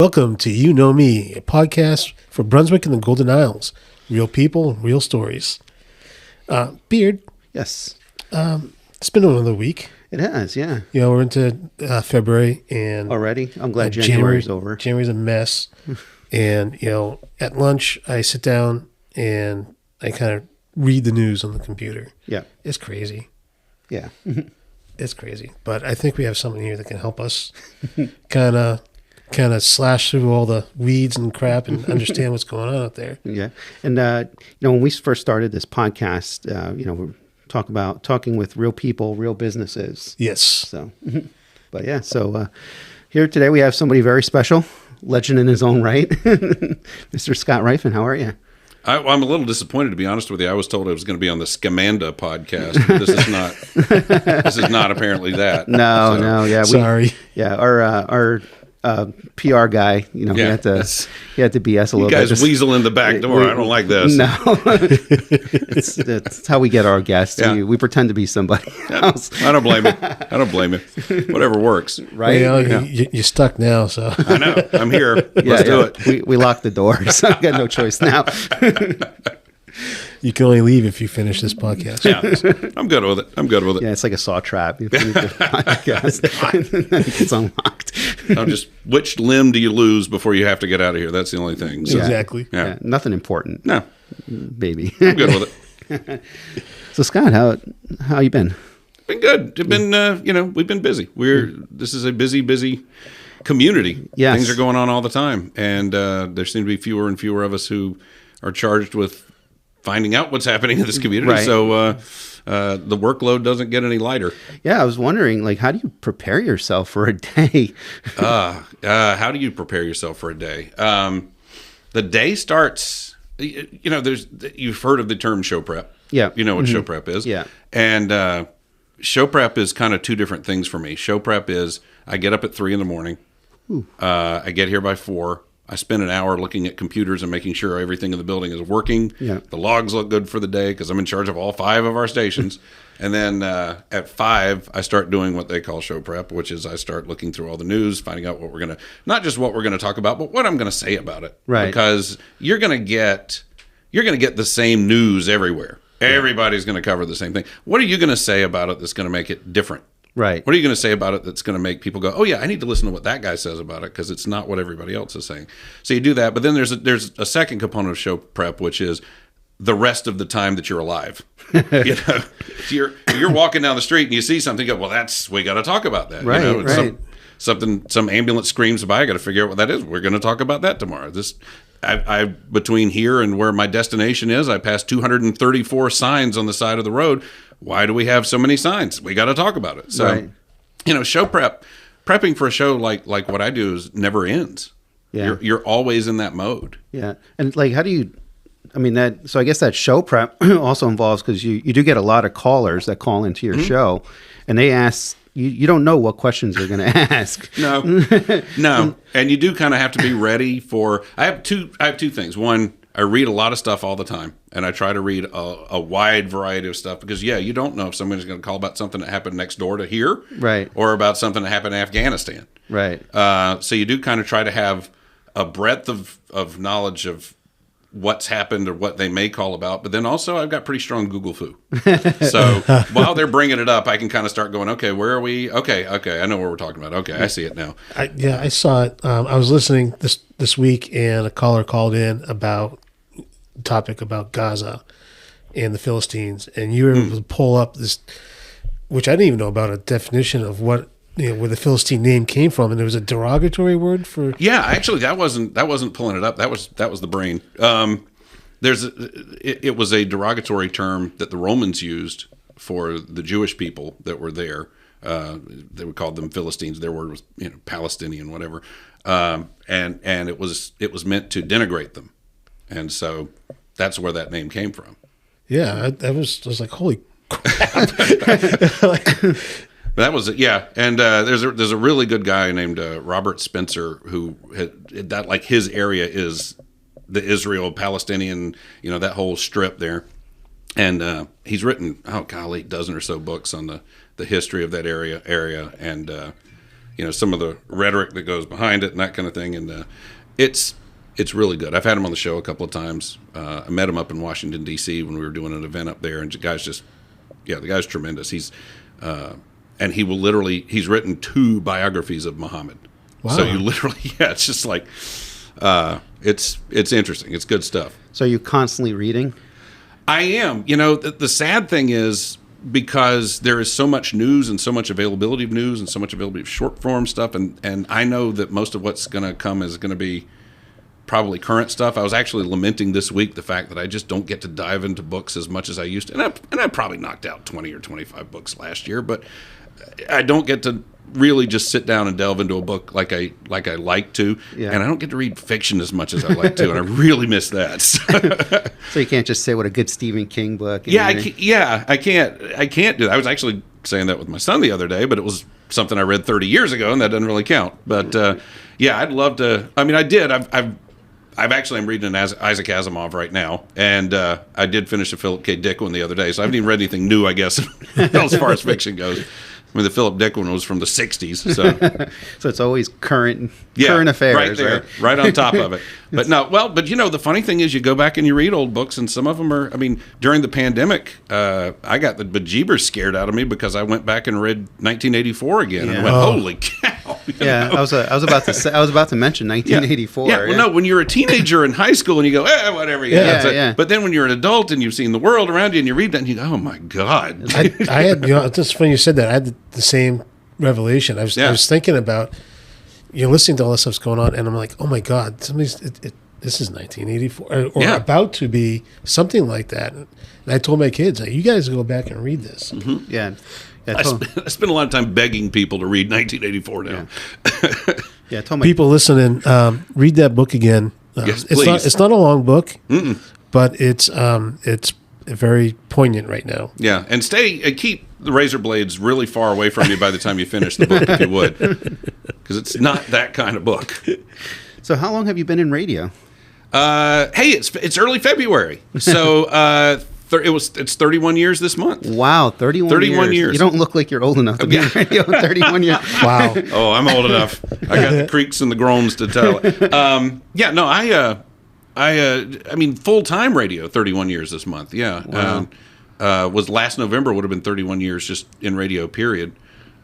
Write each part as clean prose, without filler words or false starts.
Welcome to You Know Me, a podcast for Brunswick and the Golden Isles. Real people, real stories. Beard. Yes. It's been another week. It has, yeah. You know, we're into February and already. I'm glad January's over. January's a mess. And, you know, at lunch, I sit down and I kind of read the news on the computer. Yeah. It's crazy. Yeah. It's crazy. But I think we have someone here that can help us kind of slash through all the weeds and crap and understand what's going on out there. Yeah. And, when we first started this podcast, we're talking with real people, real businesses. Yes. So, but yeah, so here today we have somebody very special, legend in his own right, Mr. Scott Ryfun. How are you? I'm a little disappointed, to be honest with you. I was told I was going to be on the Scamanda podcast. But this is not. This is not apparently that. No. Yeah. Sorry. Our PR guy, he had to BS a little bit. You guys weasel in the back door. I don't like this. No, it's how we get our guests. Yeah. We pretend to be somebody else. I don't blame you. Whatever works. Right? You're stuck now, so. I know. I'm here. Let's do it. We locked the door, so I got no choice now. You can only leave if you finish this podcast. Yeah, I'm good with it. Yeah, it's like a saw trap. You finish the podcast, and then it gets unlocked. Which limb do you lose before you have to get out of here? That's the only thing. So, Exactly. Yeah, nothing important. No. Baby. I'm good with it. So Scott, how you been? Been good. It's been, we've been busy. This is a busy community. Yes. Things are going on all the time. And there seem to be fewer and fewer of us who are charged with finding out what's happening in this community. Right. So the workload doesn't get any lighter. Yeah, I was wondering, how do you prepare yourself for a day? How do you prepare yourself for a day? The day starts, you've heard of the term show prep. Yeah. You know what show prep is. Yeah. And show prep is kind of two different things for me. Show prep is I get up at 3 a.m. I get here by 4. I spend an hour looking at computers and making sure everything in the building is working. Yeah. The logs look good for the day because I'm in charge of all 5 of our stations. And then at 5, I start doing what they call show prep, which is I start looking through all the news, finding out not just what we're going to talk about, but what I'm going to say about it. Right. Because you're going to get the same news everywhere. Yeah. Everybody's going to cover the same thing. What are you going to say about it that's going to make it different? Right. What are you going to say about it that's going to make people go, oh, yeah, I need to listen to what that guy says about it because it's not what everybody else is saying. So you do that. But then there's a second component of show prep, which is the rest of the time that you're alive. You're walking down the street and you see something, you go, well, we got to talk about that. Right, right. Some ambulance screams by, I got to figure out what that is. We're going to talk about that tomorrow. I between here and where my destination is, I passed 234 signs on the side of the road. Why do we have so many signs? We got to talk about it. So, right. Show prepping for a show like what I do never ends. Yeah. You're always in that mode. Yeah. And how do you, so I guess that show prep also involves, because you do get a lot of callers that call into your show and they ask, you don't know what questions they're going to ask. No. And you do kind of have to be ready for, I have two things. One, I read a lot of stuff all the time, and I try to read a wide variety of stuff because, you don't know if somebody's going to call about something that happened next door to here, right, or about something that happened in Afghanistan. Right. So you do kind of try to have a breadth of knowledge of what's happened or what they may call about, but then also I've got pretty strong Google foo. So while they're bringing it up, I can kind of start going, okay, where are we? Okay, I know what we're talking about. Okay, I see it now. I saw it. I was listening this week, and a caller called in about a topic about Gaza and the Philistines, and you were able to pull up this, which I didn't even know about, a definition of what, where the Philistine name came from, and there was a derogatory word for. Yeah, actually, that wasn't pulling it up. That was the brain. It was a derogatory term that the Romans used for the Jewish people that were there. They would call them Philistines. Their word was Palestinian, whatever. And it was meant to denigrate them, and so that's where that name came from. Yeah, I was like, holy crap. That was it, yeah. And there's a really good guy named Robert Spencer who his area is the Israel-Palestinian, that whole strip there. And he's written, a dozen or so books on the history of that area. And some of the rhetoric that goes behind it and that kind of thing. And it's really good. I've had him on the show a couple of times. I met him up in Washington, D.C. when we were doing an event up there, and the guy's tremendous. He's written 2 biographies of Muhammad. Wow. So you literally, it's just like, it's interesting. It's good stuff. So you're constantly reading? I am. The sad thing is, because there is so much news and so much availability of news and so much availability of short form stuff, and I know that most of what's going to come is going to be probably current stuff. I was actually lamenting this week the fact that I just don't get to dive into books as much as I used to. And I probably knocked out 20 or 25 books last year, but I don't get to really just sit down and delve into a book like I like to. Yeah. And I don't get to read fiction as much as I like to, and I really miss that. So you can't just say what a good Stephen King book. I can't do that. I was actually saying that with my son the other day, but it was something I read 30 years ago, and that doesn't really count. But I'd love to. I mean, I did. I'm reading an Isaac Asimov right now, and I did finish a Philip K. Dick one the other day, so I haven't even read anything new, I guess, as far as fiction goes. I mean, the Philip Dick one was from the 60s. So so it's always current affairs. Right there, right on top of it. But the funny thing is, you go back and you read old books, and some of them are, during the pandemic, I got the bejeebers scared out of me because I went back and read 1984 again, and I went, holy cow. I was about to mention 1984. Yeah. Well, no, when you're a teenager in high school and you go, whatever. But then when you're an adult and you've seen the world around you and you read that and you go, oh my God. I had, it's just funny you said that. I had the same revelation. I was thinking about, listening to all this stuff's going on, and I'm like, oh my God, this is 1984 or about to be something like that. And I told my kids, you guys go back and read this. Mm-hmm. Yeah. I spend a lot of time begging people to read 1984 now. Yeah, I told my people listening, read that book again. Yes, please. It's not a long book, but it's very poignant right now. Yeah, and keep the razor blades really far away from you by the time you finish the book, if you would, because it's not that kind of book. So, how long have you been in radio? It's early February, so it's 31 years this month. Wow, 31 years. You don't look like you're old enough to be in radio in 31 years. Wow. Oh, I'm old enough. I got the creaks and the groans to tell it. Full-time radio, 31 years this month. Yeah. Wow. Was last November would have been 31 years just in radio, period.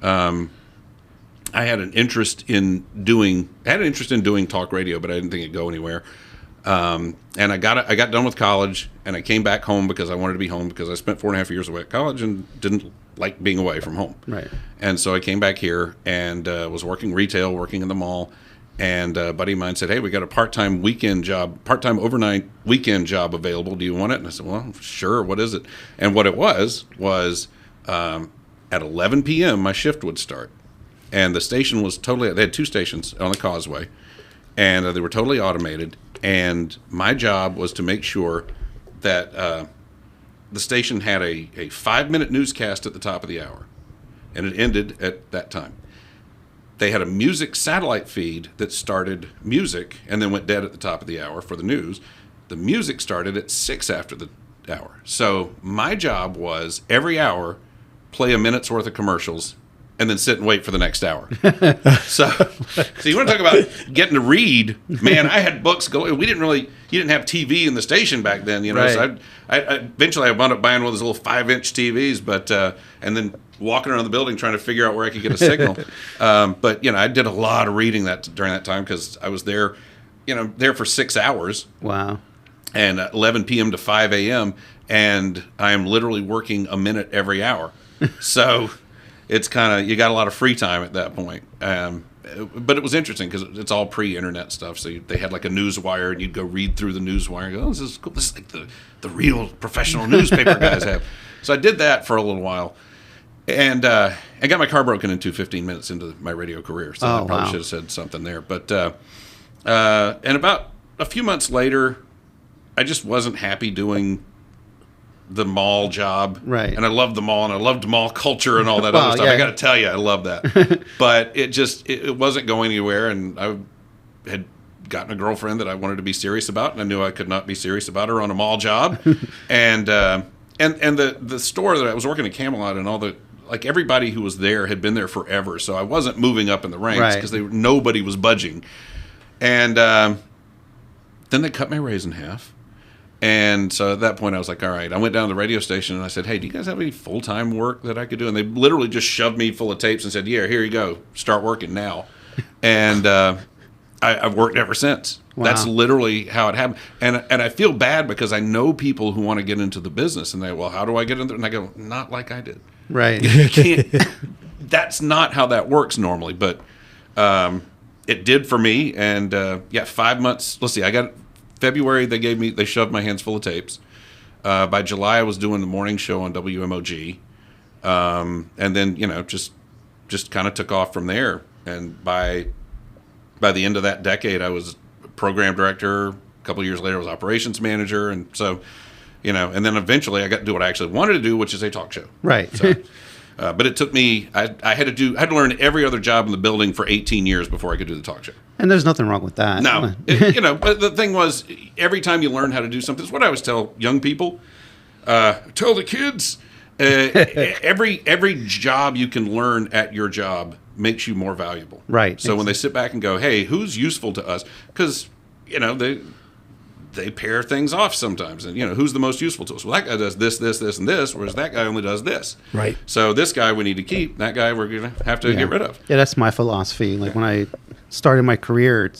I had an interest in doing talk radio, but I didn't think it'd go anywhere. And I got done with college, and I came back home because I wanted to be home because I spent 4.5 years away at college and didn't like being away from home. Right. And so I came back here and was working retail, working in the mall. And a buddy of mine said, hey, we got a part-time overnight weekend job available. Do you want it? And I said, well, sure. What is it? And what it was at 11 p.m. my shift would start. And the station was they had 2 stations on the Causeway, and they were totally automated. And my job was to make sure that the station had a 5-minute newscast at the top of the hour, and it ended at that time. They had a music satellite feed that started music and then went dead at the top of the hour for the news. The music started at 6 after the hour. So my job was every hour play a minute's worth of commercials and then sit and wait for the next hour. So you want to talk about getting to read? Man, I had books going. You didn't have TV in the station back then, Right. So I eventually I wound up buying one of those little 5-inch TVs, but and then walking around the building trying to figure out where I could get a signal. But I did a lot of reading during that time because I was there, there for 6 hours. Wow. And 11 p.m. to 5 a.m. and I am literally working a minute every hour. So it's kind of, you got a lot of free time at that point. But it was interesting because it's all pre-internet stuff. So they had like a news wire, and you'd go read through the news wire and go, oh, this is cool. This is like the real professional newspaper guys have. So I did that for a little while. And I got my car broken into 15 minutes into my radio career. So I probably should have said something there. But and about a few months later, I just wasn't happy doing the mall job. Right. And I loved the mall, and I loved mall culture and all that other stuff. Yeah. I got to tell you, I love that. But it wasn't going anywhere, and I had gotten a girlfriend that I wanted to be serious about, and I knew I could not be serious about her on a mall job. And the store that I was working at Camelot, and all like everybody who was there had been there forever, so I wasn't moving up in the ranks because nobody was budging. And then they cut my raise in half. And so at that point, I was like, all right. I went down to the radio station and I said, hey, do you guys have any full-time work that I could do? And they literally just shoved me full of tapes and said, yeah, here you go. Start working now. And I've worked ever since. Wow. That's literally how it happened. And I feel bad because I know people who want to get into the business. And they, well, how do I get in there? And I go, not like I did. Right. You can't. That's not how that works normally. But it did for me. And, 5 months. Let's see. I got February, they shoved my hands full of tapes. By July, I was doing the morning show on WMOG. And then, just kind of took off from there. And by the end of that decade, I was program director. A couple of years later, I was operations manager. And so, and then eventually I got to do what I actually wanted to do, which is a talk show. Right. So, but it took me, I had to learn every other job in the building for 18 years before I could do the talk show. And there's nothing wrong with that. No. But the thing was, every time you learn how to do something, it's what I always tell young people, tell the kids, every job you can learn at your job makes you more valuable. Right. So when they sit back and go, hey, who's useful to us? Because, they pair things off sometimes. And, who's the most useful to us? Well, that guy does this, this, this, and this, whereas that guy only does this. Right. So this guy we need to keep. That guy we're going to have to get rid of. Yeah, that's my philosophy. Like when I started my career,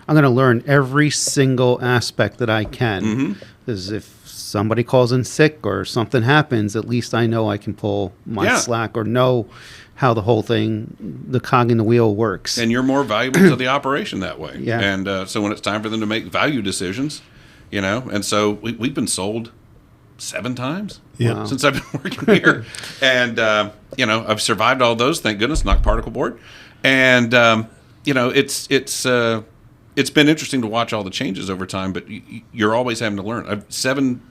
I'm going to learn every single aspect that I can. Because if somebody calls in sick or something happens, at least I know I can pull my slack or know how the whole thing, the cog in the wheel works. And you're more valuable to the operation that way. Yeah. And so when it's time for them to make value decisions, and so we've been sold 7 times since I've been working here. And, I've survived all those, thank goodness, knocked particle board. And, it's been interesting to watch all the changes over time, but you're always having to learn. I've seven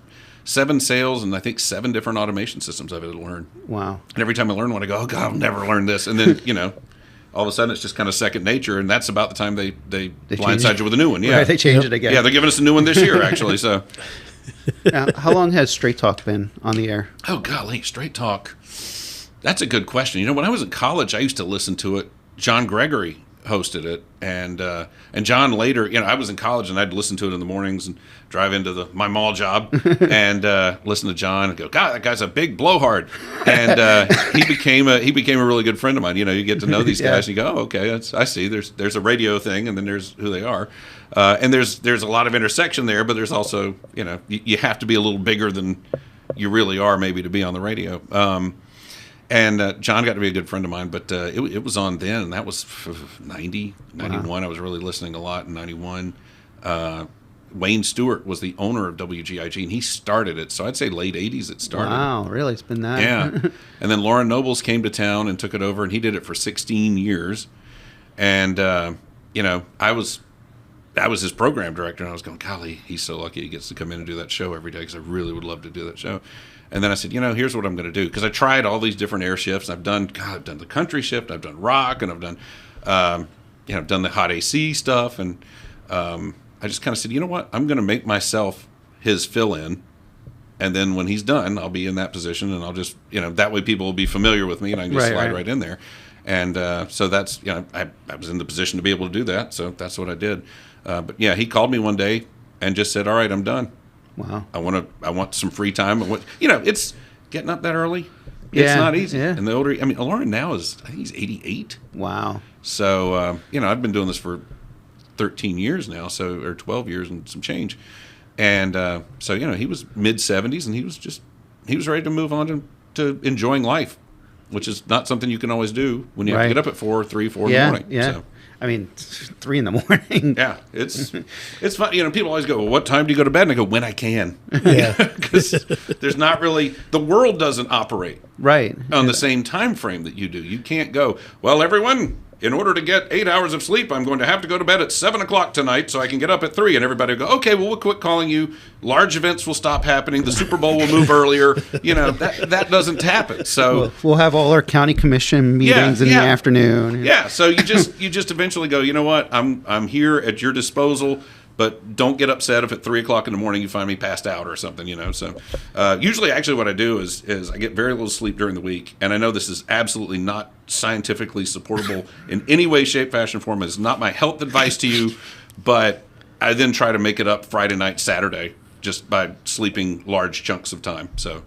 sales and I think 7 different automation systems I've had to learn. Wow. And every time I learn one, I go, oh, God, I'll never learn this. And then, all of a sudden it's just kind of second nature. And that's about the time they blindside you with a new one. Yeah. Right, they change it again. Yeah, they're giving us a new one this year, actually. So, Now, how long has Straight Talk been on the air? Oh, golly, Straight Talk. That's a good question. When I was in college, I used to listen to it. John Gregory hosted it, and John later, I was in college and I'd listen to it in the mornings and drive into my mall job and listen to John and go, God, that guy's a big blowhard. And he became a really good friend of mine. You get to know these guys and you go, oh, okay, I see. There's a radio thing, and then there's who they are, and there's a lot of intersection there, but there's also you have to be a little bigger than you really are maybe to be on the radio. And John got to be a good friend of mine, but it was on then, and that was 90, 91. Wow. I was really listening a lot in 91. Wayne Stewart was the owner of WGIG, and he started it. So I'd say late 80s it started. Wow, really? It's been that? Yeah. And then Lauren Nobles came to town and took it over, and he did it for 16 years. And, I was his program director, and I was going, golly, he's so lucky he gets to come in and do that show every day, because I really would love to do that show. And then I said, here's what I'm going to do. Because I tried all these different air shifts. I've done the country shift. I've done rock. And I've done, I've done the hot AC stuff. And I just kind of said, you know what? I'm going to make myself his fill-in. And then when he's done, I'll be in that position. And I'll just, that way people will be familiar with me. And I can just slide right in there. And so that's, I was in the position to be able to do that. So that's what I did. But, yeah, he called me one day and just said, all right, I'm done. Wow. I want some free time. It's getting up that early. It's not easy. Yeah. And the older, Lauren now I think he's 88. Wow. So, I've been doing this for 13 years now, or 12 years and some change. And so, he was mid-70s, and he was ready to move on to enjoying life, which is not something you can always do when you have to get up at 4 in the morning. Yeah. So. 3 in the morning. Yeah, it's fun. People always go, well, what time do you go to bed? And I go, when I can. Yeah. Because there's not really, the world doesn't operate on the same time frame that you do. You can't go, well, everyone, in order to get 8 hours of sleep, I'm going to have to go to bed at 7 o'clock tonight so I can get up at 3. And everybody will go, okay, well, we'll quit calling you. Large events will stop happening. The Super Bowl will move earlier. That doesn't happen. So we'll have all our county commission meetings in the afternoon. Yeah. So you just eventually go, you know what? I'm here at your disposal. But don't get upset if at 3 o'clock in the morning you find me passed out or something, you know. So usually, actually, what I do is I get very little sleep during the week, and I know this is absolutely not scientifically supportable in any way, shape, fashion, form. It's not my health advice to you, but I then try to make it up Friday night, Saturday, just by sleeping large chunks of time. So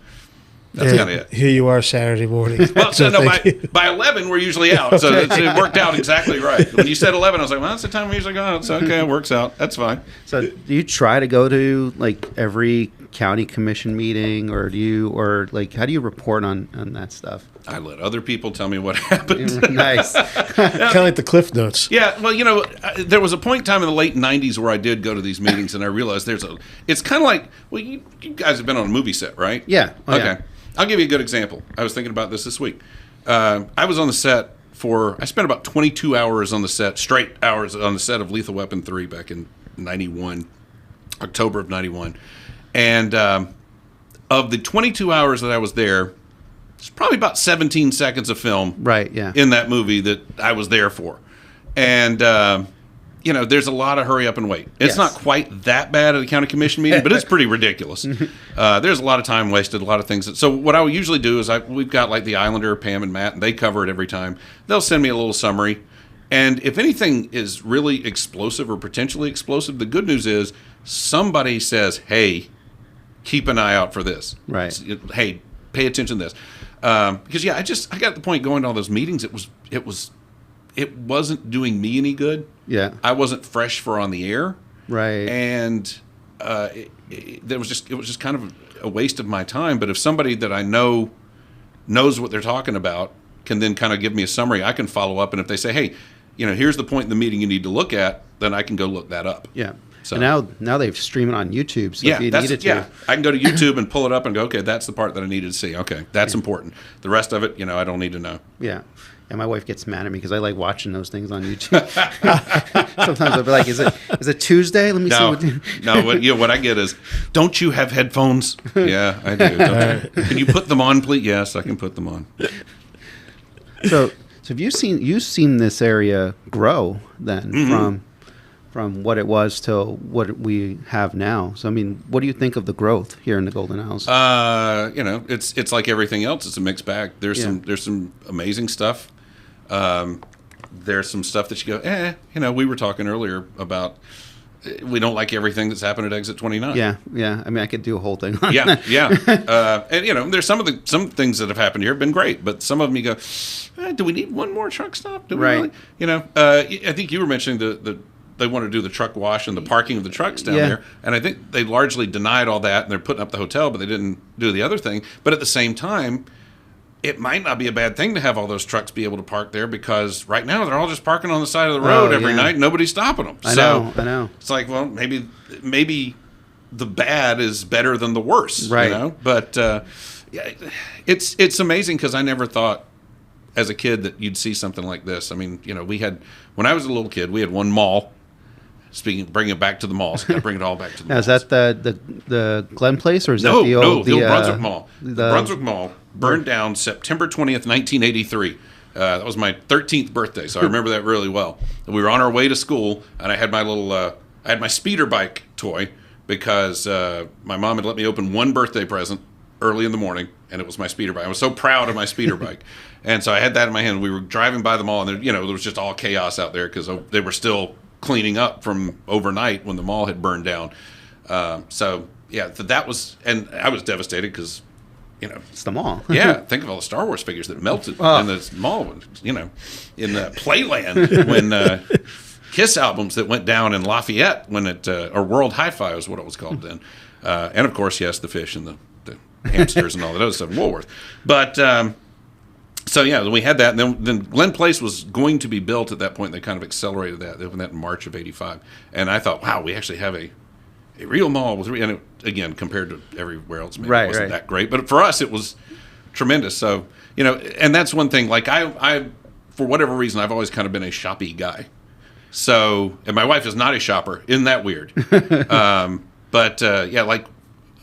that's kind of it. Here you are Saturday morning. Well, so no, by 11, we're usually out. So it worked out exactly right. When you said 11, I was like, well, that's the time we usually go out. So, okay, it works out. That's fine. So do you try to go to like every county commission meeting, or how do you report on that stuff? I let other people tell me what happened. Nice. Kind of like the Cliff Notes. Yeah, well, you know, there was a point in time in the late 90s where I did go to these meetings, and I realized it's kind of like, well, you guys have been on a movie set, right? Yeah. Oh, okay. Yeah. I'll give you a good example. I was thinking about this week. I was on the set I spent about 22 hours on the set, straight hours on the set of Lethal Weapon 3 back in 91, October of 91. And of the 22 hours that I was there, it's probably about 17 seconds of film Right, yeah. in that movie that I was there for. And, you know, there's a lot of hurry up and wait. It's Yes. not quite that bad at a county commission meeting, but it's pretty ridiculous. There's a lot of time wasted, a lot of things. So what I would usually do is we've got like the Islander, Pam and Matt, and they cover it every time. They'll send me a little summary. And if anything is really explosive or potentially explosive, the good news is somebody says, hey, keep an eye out for this. Right. Hey, pay attention to this. Because, yeah, I got to the point going to all those meetings, it wasn't doing me any good. Yeah. I wasn't fresh for on the air. Right. And it was just kind of a waste of my time. But if somebody that I know knows what they're talking about can then kind of give me a summary, I can follow up. And if they say, hey, you know, here's the point in the meeting you need to look at, then I can go look that up. Yeah. So And now they've streamed it on YouTube. So if you needed to. Yeah, I can go to YouTube and pull it up and go, okay, that's the part that I needed to see. Okay, that's important. The rest of it, you know, I don't need to know. Yeah. And my wife gets mad at me because I like watching those things on YouTube. Sometimes I'll be like, is it Tuesday? Let me see. What I get is, don't you have headphones? Yeah, I do. Can you put them on, please? Yes, I can put them on. So have you've seen this area grow then from what it was to what we have now? So I mean, what do you think of the growth here in the Golden Isles? You know, it's like everything else. It's a mixed bag. There's some amazing stuff. There's some stuff that you go, you know, we were talking earlier about we don't like everything that's happened at Exit 29. Yeah. I mean, I could do a whole thing on Yeah, that. yeah. And, you know, there's some things that have happened here have been great, but some of them you go, do we need one more truck stop? Do we Right. really? You know, I think you were mentioning they want to do the truck wash and the parking of the trucks down there. And I think they largely denied all that, and they're putting up the hotel, but they didn't do the other thing. But at the same time, it might not be a bad thing to have all those trucks be able to park there, because right now they're all just parking on the side of the road every night. And nobody's stopping them. I know. It's like, well, maybe the bad is better than the worse. Right. You know? But it's amazing, because I never thought as a kid that you'd see something like this. I mean, you know, when I was a little kid, we had one mall. Bring it back to the malls. Got to bring it all back to the malls. Now, is that the Glenn Place, or is that the old the Brunswick Mall? The Brunswick Mall burned down September 20th, 1983. That was my 13th birthday, so I remember that really well. We were on our way to school, and I had my I had my speeder bike toy, because my mom had let me open one birthday present early in the morning, and it was my speeder bike. I was so proud of my speeder bike. And so I had that in my hand. We were driving by the mall, and there was just all chaos out there, because they were still cleaning up from overnight when the mall had burned down. So yeah, that was, and I was devastated, because, you know, It's the mall. yeah, think of all the Star Wars figures that melted in the mall, you know, in the Playland, when Kiss albums that went down in Lafayette or World Hi-Fi was what it was called then. And of course, yes, the fish and the hamsters and all that other stuff, Woolworth. But so yeah, we had that, and then Glenn Place was going to be built at that point. They kind of accelerated that. They opened that in March of '85, and I thought, wow, we actually have a real mall with, and again, compared to everywhere else, maybe it wasn't that great, but for us, it was tremendous. So, you know, and that's one thing. Like I for whatever reason, I've always kind of been a shoppy guy. So, and my wife is not a shopper. Isn't that weird? But yeah, like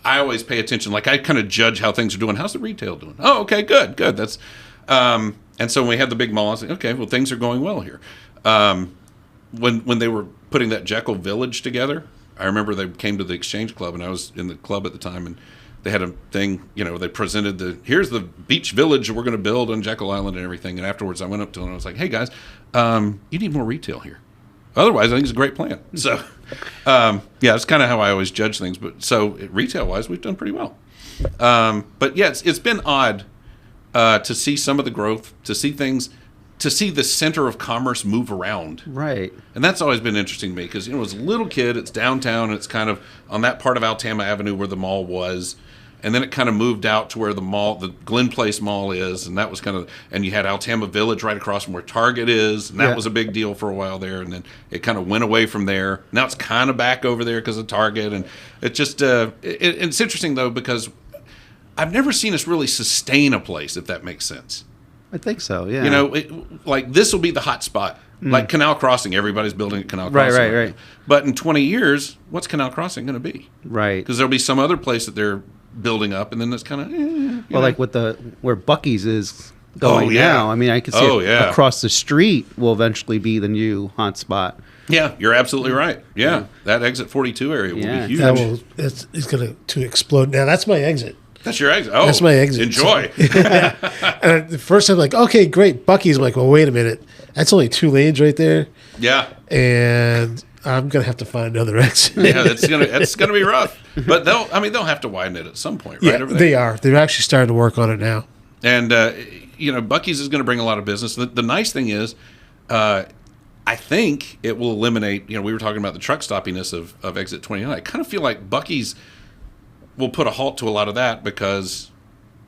I always pay attention. Like I kind of judge how things are doing. How's the retail doing? Oh, okay, good. That's. And so when we had the big mall, I was like, okay, well, things are going well here. When they were putting that Jekyll Village together. I remember they came to the Exchange Club, and I was in the club at the time, and they had a thing, they presented here's the beach village we're going to build on Jekyll Island and everything. And afterwards I went up to them and I was like, hey guys, you need more retail here. Otherwise, I think it's a great plan. So, it's kind of how I always judge things. But so retail-wise, we've done pretty well. But yeah, it's been odd to see some of the growth, to see the center of commerce move around. Right. And that's always been interesting to me because, as a little kid, it's downtown, and it's kind of on that part of Altama Avenue where the mall was. And then it kind of moved out to where the Glynn Place Mall is, and that was and you had Altama Village right across from where Target is, and that was a big deal for a while there, and then it kind of went away from there. Now it's kind of back over there because of Target, and it just, it's interesting though, because I've never seen us really sustain a place, if that makes sense. I think so, yeah. Like this will be the hot spot. Like Canal Crossing, everybody's building at Canal Crossing. Right. But in 20 years, what's Canal Crossing going to be? Right. Because there'll be some other place that they're building up, and then it's kind of like where Buc-ee's is going now. I mean, I could see across the street will eventually be the new hot spot. Yeah, you're absolutely right. Yeah, that exit 42 area will be huge. It's going to explode. Now that's my exit. That's your exit. Oh, that's my exit. Enjoy. And the first time, like, okay, great, Buc-ee's. I'm like, well, wait a minute, that's only 2 lanes right there. Yeah, and I'm gonna have to find another exit. Yeah, it's gonna be rough. But they'll have to widen it at some point, right? Yeah, they are. They're actually starting to work on it now. And Buc-ee's is going to bring a lot of business. The nice thing is, I think it will eliminate. We were talking about the truck stoppiness of exit 29. I kind of feel like Buc-ee's will put a halt to a lot of that because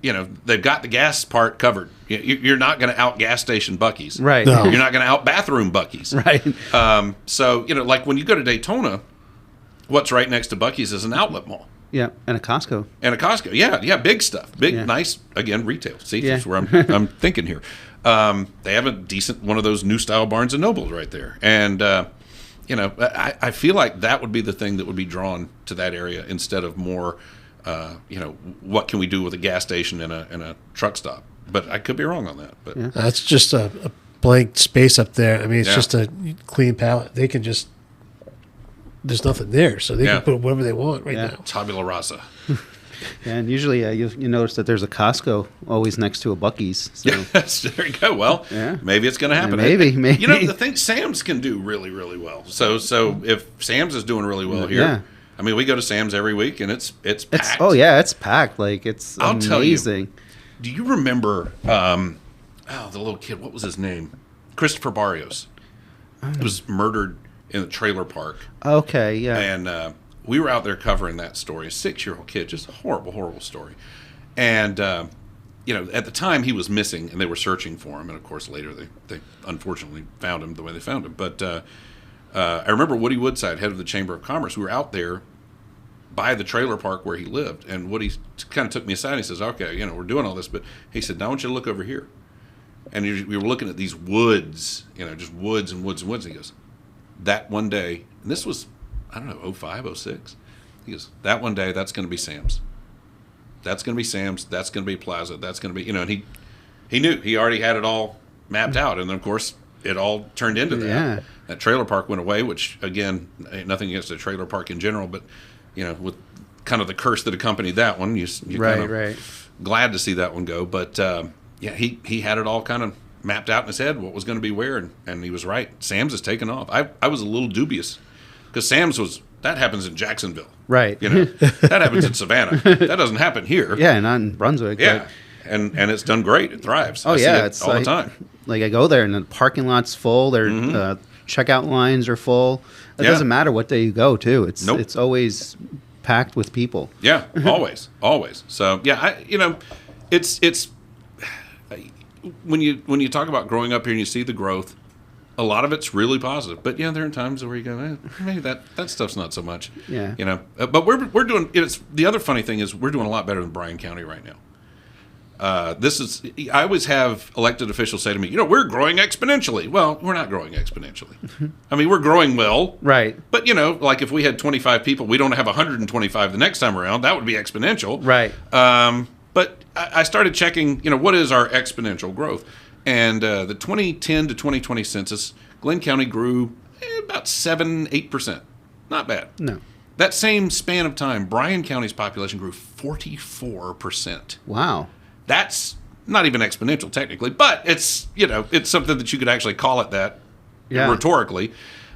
they've got the gas part covered. You're not going to out gas station Buc-ee's. Right. No. You're not going to out bathroom Buc-ee's. Right. So, like when you go to Daytona, what's right next to Buc-ee's is an outlet mall. Yeah, and a Costco. Yeah, big stuff. Big, nice, again, retail. See, that's where I'm thinking here. They have a decent one of those new style Barnes & Nobles right there. And, I feel like that would be the thing that would be drawn to that area instead of more, what can we do with a gas station and a truck stop? But I could be wrong on that. But That's just a blank space up there. I mean, it's just a clean palette. They can just, there's nothing there, so they can put whatever they want now. Tabula rasa. And usually you notice that there's a Costco always next to a Buc-ee's. So. Yes, there you go. Well, maybe it's going to happen. Maybe. The thing Sam's can do really, really well. So if Sam's is doing really well here, I mean, we go to Sam's every week, and it's packed. It's packed. Like, it's I'll amazing. tell you, do you remember the little kid? What was his name? Christopher Barrios. He was murdered in the trailer park. Okay, yeah. And we were out there covering that story. A 6-year-old kid, just a horrible, horrible story. And, at the time he was missing, and they were searching for him. And, of course, later they unfortunately found him the way they found him. But I remember Woody Woodside, head of the Chamber of Commerce, we were out there by the trailer park where he lived. And Woody kind of took me aside and he says, okay, we're doing all this. But he said, now I want you to look over here. And we were looking at these woods, just woods and woods and woods. And he goes, that one day, and this was, I don't know, 05, 06. He goes, that one day, that's going to be Sam's. That's going to be Sam's. That's going to be Plaza. That's going to be, and he knew. He already had it all mapped out. And then, of course, it all turned into that. Yeah. That trailer park went away, which, again, ain't nothing against the trailer park in general, but, with kind of the curse that accompanied that one, you're kind of glad to see that one go. But, he had it all kind of mapped out in his head, what was going to be where, and he was right. Sam's is taken off. I was a little dubious because Sam's that happens in Jacksonville. Right. That happens in Savannah. That doesn't happen here. Yeah, not in Brunswick. Yeah. And it's done great. It thrives. Oh, I see it's all the time. Like I go there and the parking lot's full. Their checkout lines are full. It doesn't matter what day you go, too. It's always packed with people. Yeah, always. So, it's when you talk about growing up here and you see the growth, a lot of it's really positive. But there are times where you go, maybe that stuff's not so much. Yeah. But we're doing. It's the other funny thing is we're doing a lot better than Bryan County right now. I always have elected officials say to me, we're growing exponentially. Well, we're not growing exponentially. I mean, we're growing well. Right. But, like if we had 25 people, we don't have 125 the next time around. That would be exponential. Right. But I started checking, what is our exponential growth? And the 2010 to 2020 census, Glynn County grew about 7-8%. Not bad. No. That same span of time, Bryan County's population grew 44%. Wow. That's not even exponential technically, but it's it's something that you could actually call it that rhetorically.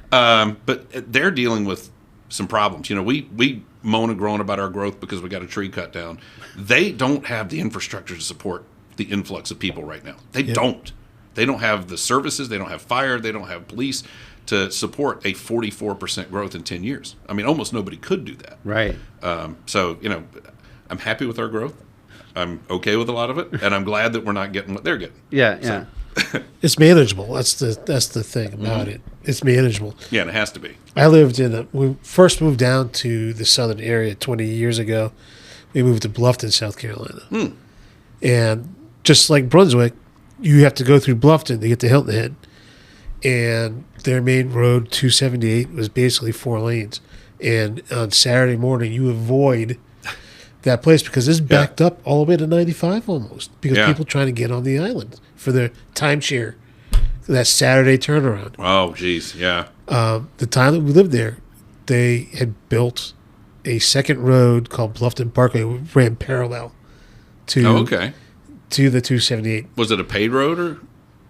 But they're dealing with some problems. We moan and groan about our growth because we got a tree cut down. They don't have the infrastructure to support the influx of people right now. They don't. They don't have the services. They don't have fire. They don't have police to support a 44% growth in 10 years. I mean, almost nobody could do that. Right. So, I'm happy with our growth. I'm okay with a lot of it, and I'm glad that we're not getting what they're getting. Yeah. It's manageable. That's the thing about it. It's manageable. Yeah, and it has to be. I lived we first moved down to the southern area 20 years ago. We moved to Bluffton, South Carolina. And just like Brunswick, you have to go through Bluffton to get to Hilton Head. And their main road, 278, was basically 4 lanes. And on Saturday morning, you avoid that place because it's backed up all the way to 95 almost because people trying to get on the island for their timeshare, that Saturday turnaround. Oh, geez, yeah. The time that we lived there, they had built a second road called Bluffton Parkway, which ran parallel to to the 278. Was it a paid road or?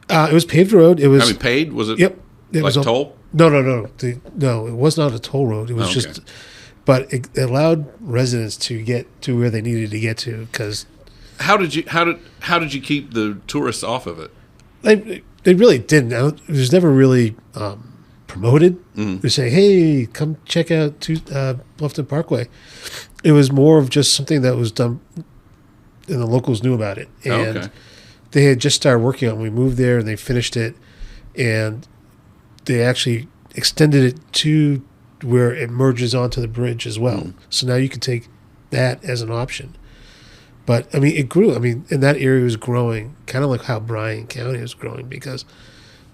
It was paved road. It was. Paid? Was it? Yep. It was was toll? No. No, it was not a toll road. It was just, but it allowed residents to get to where they needed to get to. Because how did you keep the tourists off of it? They really didn't. It was never really promoted. They say, "Hey, come check out Bluffton Parkway." It was more of just something that was done, and the locals knew about it. And they had just started working on it. We moved there, and they finished it, and they actually extended it to where it merges onto the bridge as well. So now you can take that as an option. But, I mean, it grew. I mean, and that area was growing, kind of like how Bryan County was growing, because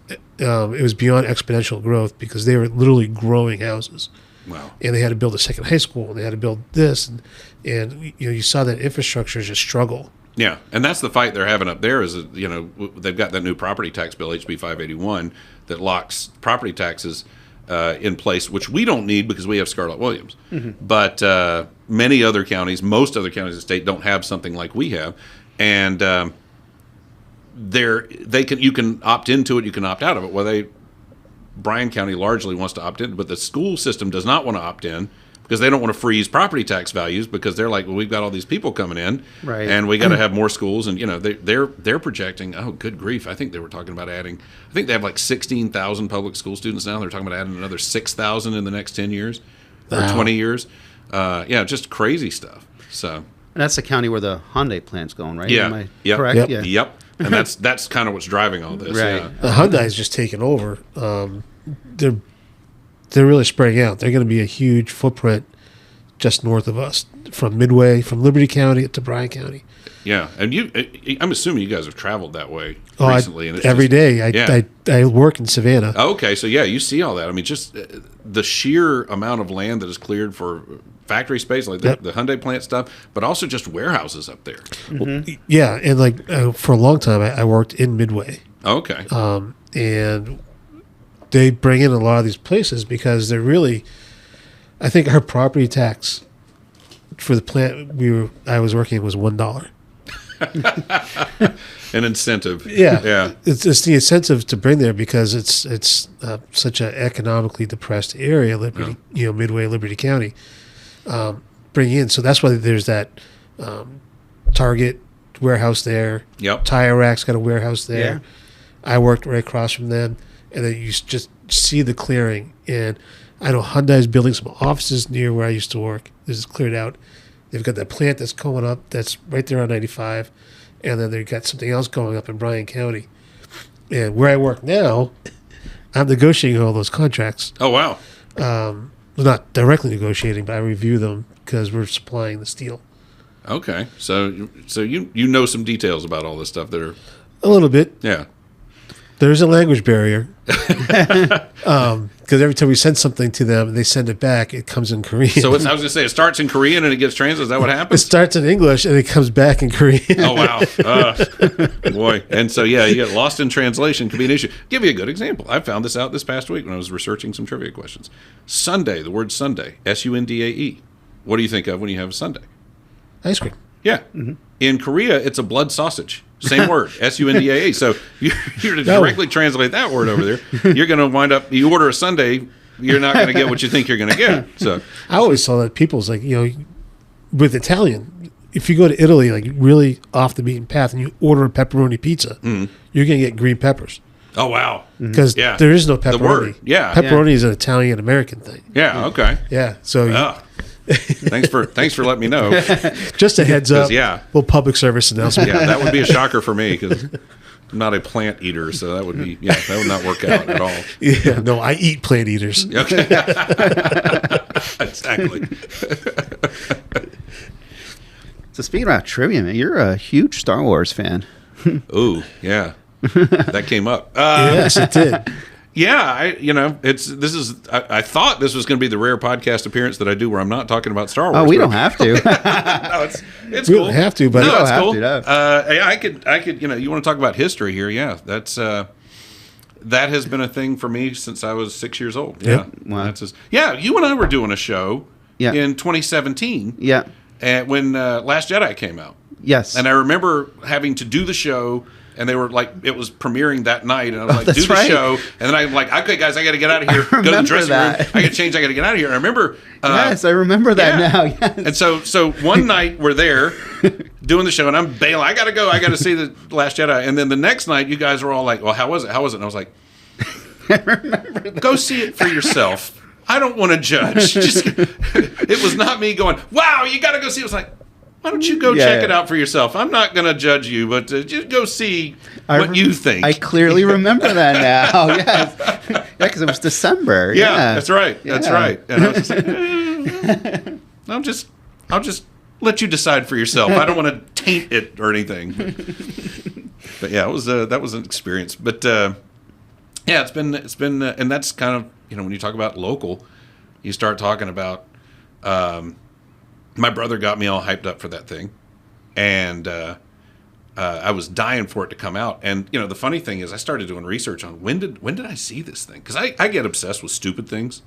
it was beyond exponential growth because they were literally growing houses. Wow. And they had to build a second high school, and they had to build this. And you saw that infrastructure just struggle. Yeah, and that's the fight they're having up there is, they've got that new property tax bill, HB 581, that locks property taxes in place, which we don't need because we have Scarlett Williams. But many other counties, most other counties in the state don't have something like we have. And you can opt into it, you can opt out of it. Well, Bryan County largely wants to opt in, but the school system does not want to opt in because they don't want to freeze property tax values because they're like, well, we've got all these people coming in, and we got to have more schools, and they're projecting. Oh, good grief! I think they were talking about adding. I think they have like 16,000 public school students now. They're talking about adding another 6,000 in the next 10 years or 20 years. Just crazy stuff. So, And that's the county where the Hyundai plant's going, right? Yeah. Am I Yep. correct? Yep. Yep. And that's kind of what's driving all this. Right. Yeah. The Hyundai's just taken over. They're really spreading out. They're going to be a huge footprint just north of us, from Liberty County to Bryan County. Yeah, and I'm assuming you guys have traveled that way recently. And it's every day. I work in Savannah. Okay, so you see all that. I mean, just the sheer amount of land that is cleared for factory space, like the Hyundai plant stuff, but also just warehouses up there. Well, yeah, and for a long time, I worked in Midway. Okay. And they bring in a lot of these places because they're really, I think our property tax for the plant I was working was $1. An incentive. Yeah. It's the incentive to bring there because it's such an economically depressed area, Midway, Liberty County, bring in. So that's why there's that Target warehouse there. Yep. Tire Rack's got a warehouse there. Yeah. I worked right across from them, and then you just see the clearing. And I know Hyundai's building some offices near where I used to work. This is cleared out. They've got that plant that's going up that's right there on 95, and then they've got something else going up in Bryan County. And where I work now, I'm negotiating all those contracts. Oh, wow. Well, not directly negotiating, but I review them because we're supplying the steel. Okay. So you know some details about all this stuff that are... A little bit. Yeah. There's a language barrier. Because every time we send something to them and they send it back, it comes in Korean. So I was going to say, it starts in Korean and it gets translated. Is that what It happens? starts in English and it comes back in Korean. Oh, wow. Boy. And so, yeah, you get lost in translation can be an issue. Give you a good example. I found this out this past week when I was researching some trivia questions. Sundae, the word Sundae, Sundae. What do you think of when you have a Sundae? Ice cream. Yeah. Mm-hmm. In Korea, it's a blood sausage. Same word, Sundae. So you're to directly translate that word over there, you're going to wind up, you order a sundae, you're not going to get what you think you're going to get. So I always saw that people's like, with Italian, if you go to Italy, like really off the beaten path and you order a pepperoni pizza, you're going to get green peppers. Oh, wow. Because there is no pepperoni. The word, yeah. Pepperoni is an Italian-American thing. Yeah, okay. Yeah, so... Thanks for letting me know. Just a heads up. Yeah. Little public service announcement. Yeah, that would be a shocker for me because I'm not a plant eater, so that would be that would not work out at all. Yeah, no, I eat plant eaters. Okay. Exactly. So speaking about trivia, man, you're a huge Star Wars fan. Ooh, yeah. That came up. Yes, it did. Yeah, I thought this was going to be the rare podcast appearance that I do where I'm not talking about Star Wars. Oh, we don't have to. No, it's We cool. don't have to, but No, it's have cool. to, no. Yeah, I could. You want to talk about history here? Yeah, that's that has been a thing for me since I was 6 years old. Yeah, Wow. You and I were doing a show Yeah. in 2017. Yeah. When Last Jedi came out. Yes. And I remember having to do the show, and they were like, it was premiering that night, and I was like, that's do the right. show, and then I'm like, okay, guys, I got to get out of here, go to the dressing room, I got to change, I got to get out of here. And I remember, yes, I remember that now. Yes. And so one night we're there doing the show, and I'm bailing, I got to go, I got to see the Last Jedi, and then the next night you guys were all like, well, how was it? And I was like, go see it for yourself. I don't want to judge. It was not me going, wow, you got to go see it. It was like, why don't you go check it out for yourself? I'm not going to judge you, but just go see what you think. I clearly remember that now. Yes. Yeah, because it was December. Yeah, that's right. Yeah. That's right. And I was just like, I'll just let you decide for yourself. I don't want to taint it or anything. But yeah, that was an experience. But yeah, it's been, and that's kind of, when you talk about local, you start talking about. My brother got me all hyped up for that thing, and I was dying for it to come out. And the funny thing is, I started doing research on when did I see this thing, because I get obsessed with stupid things.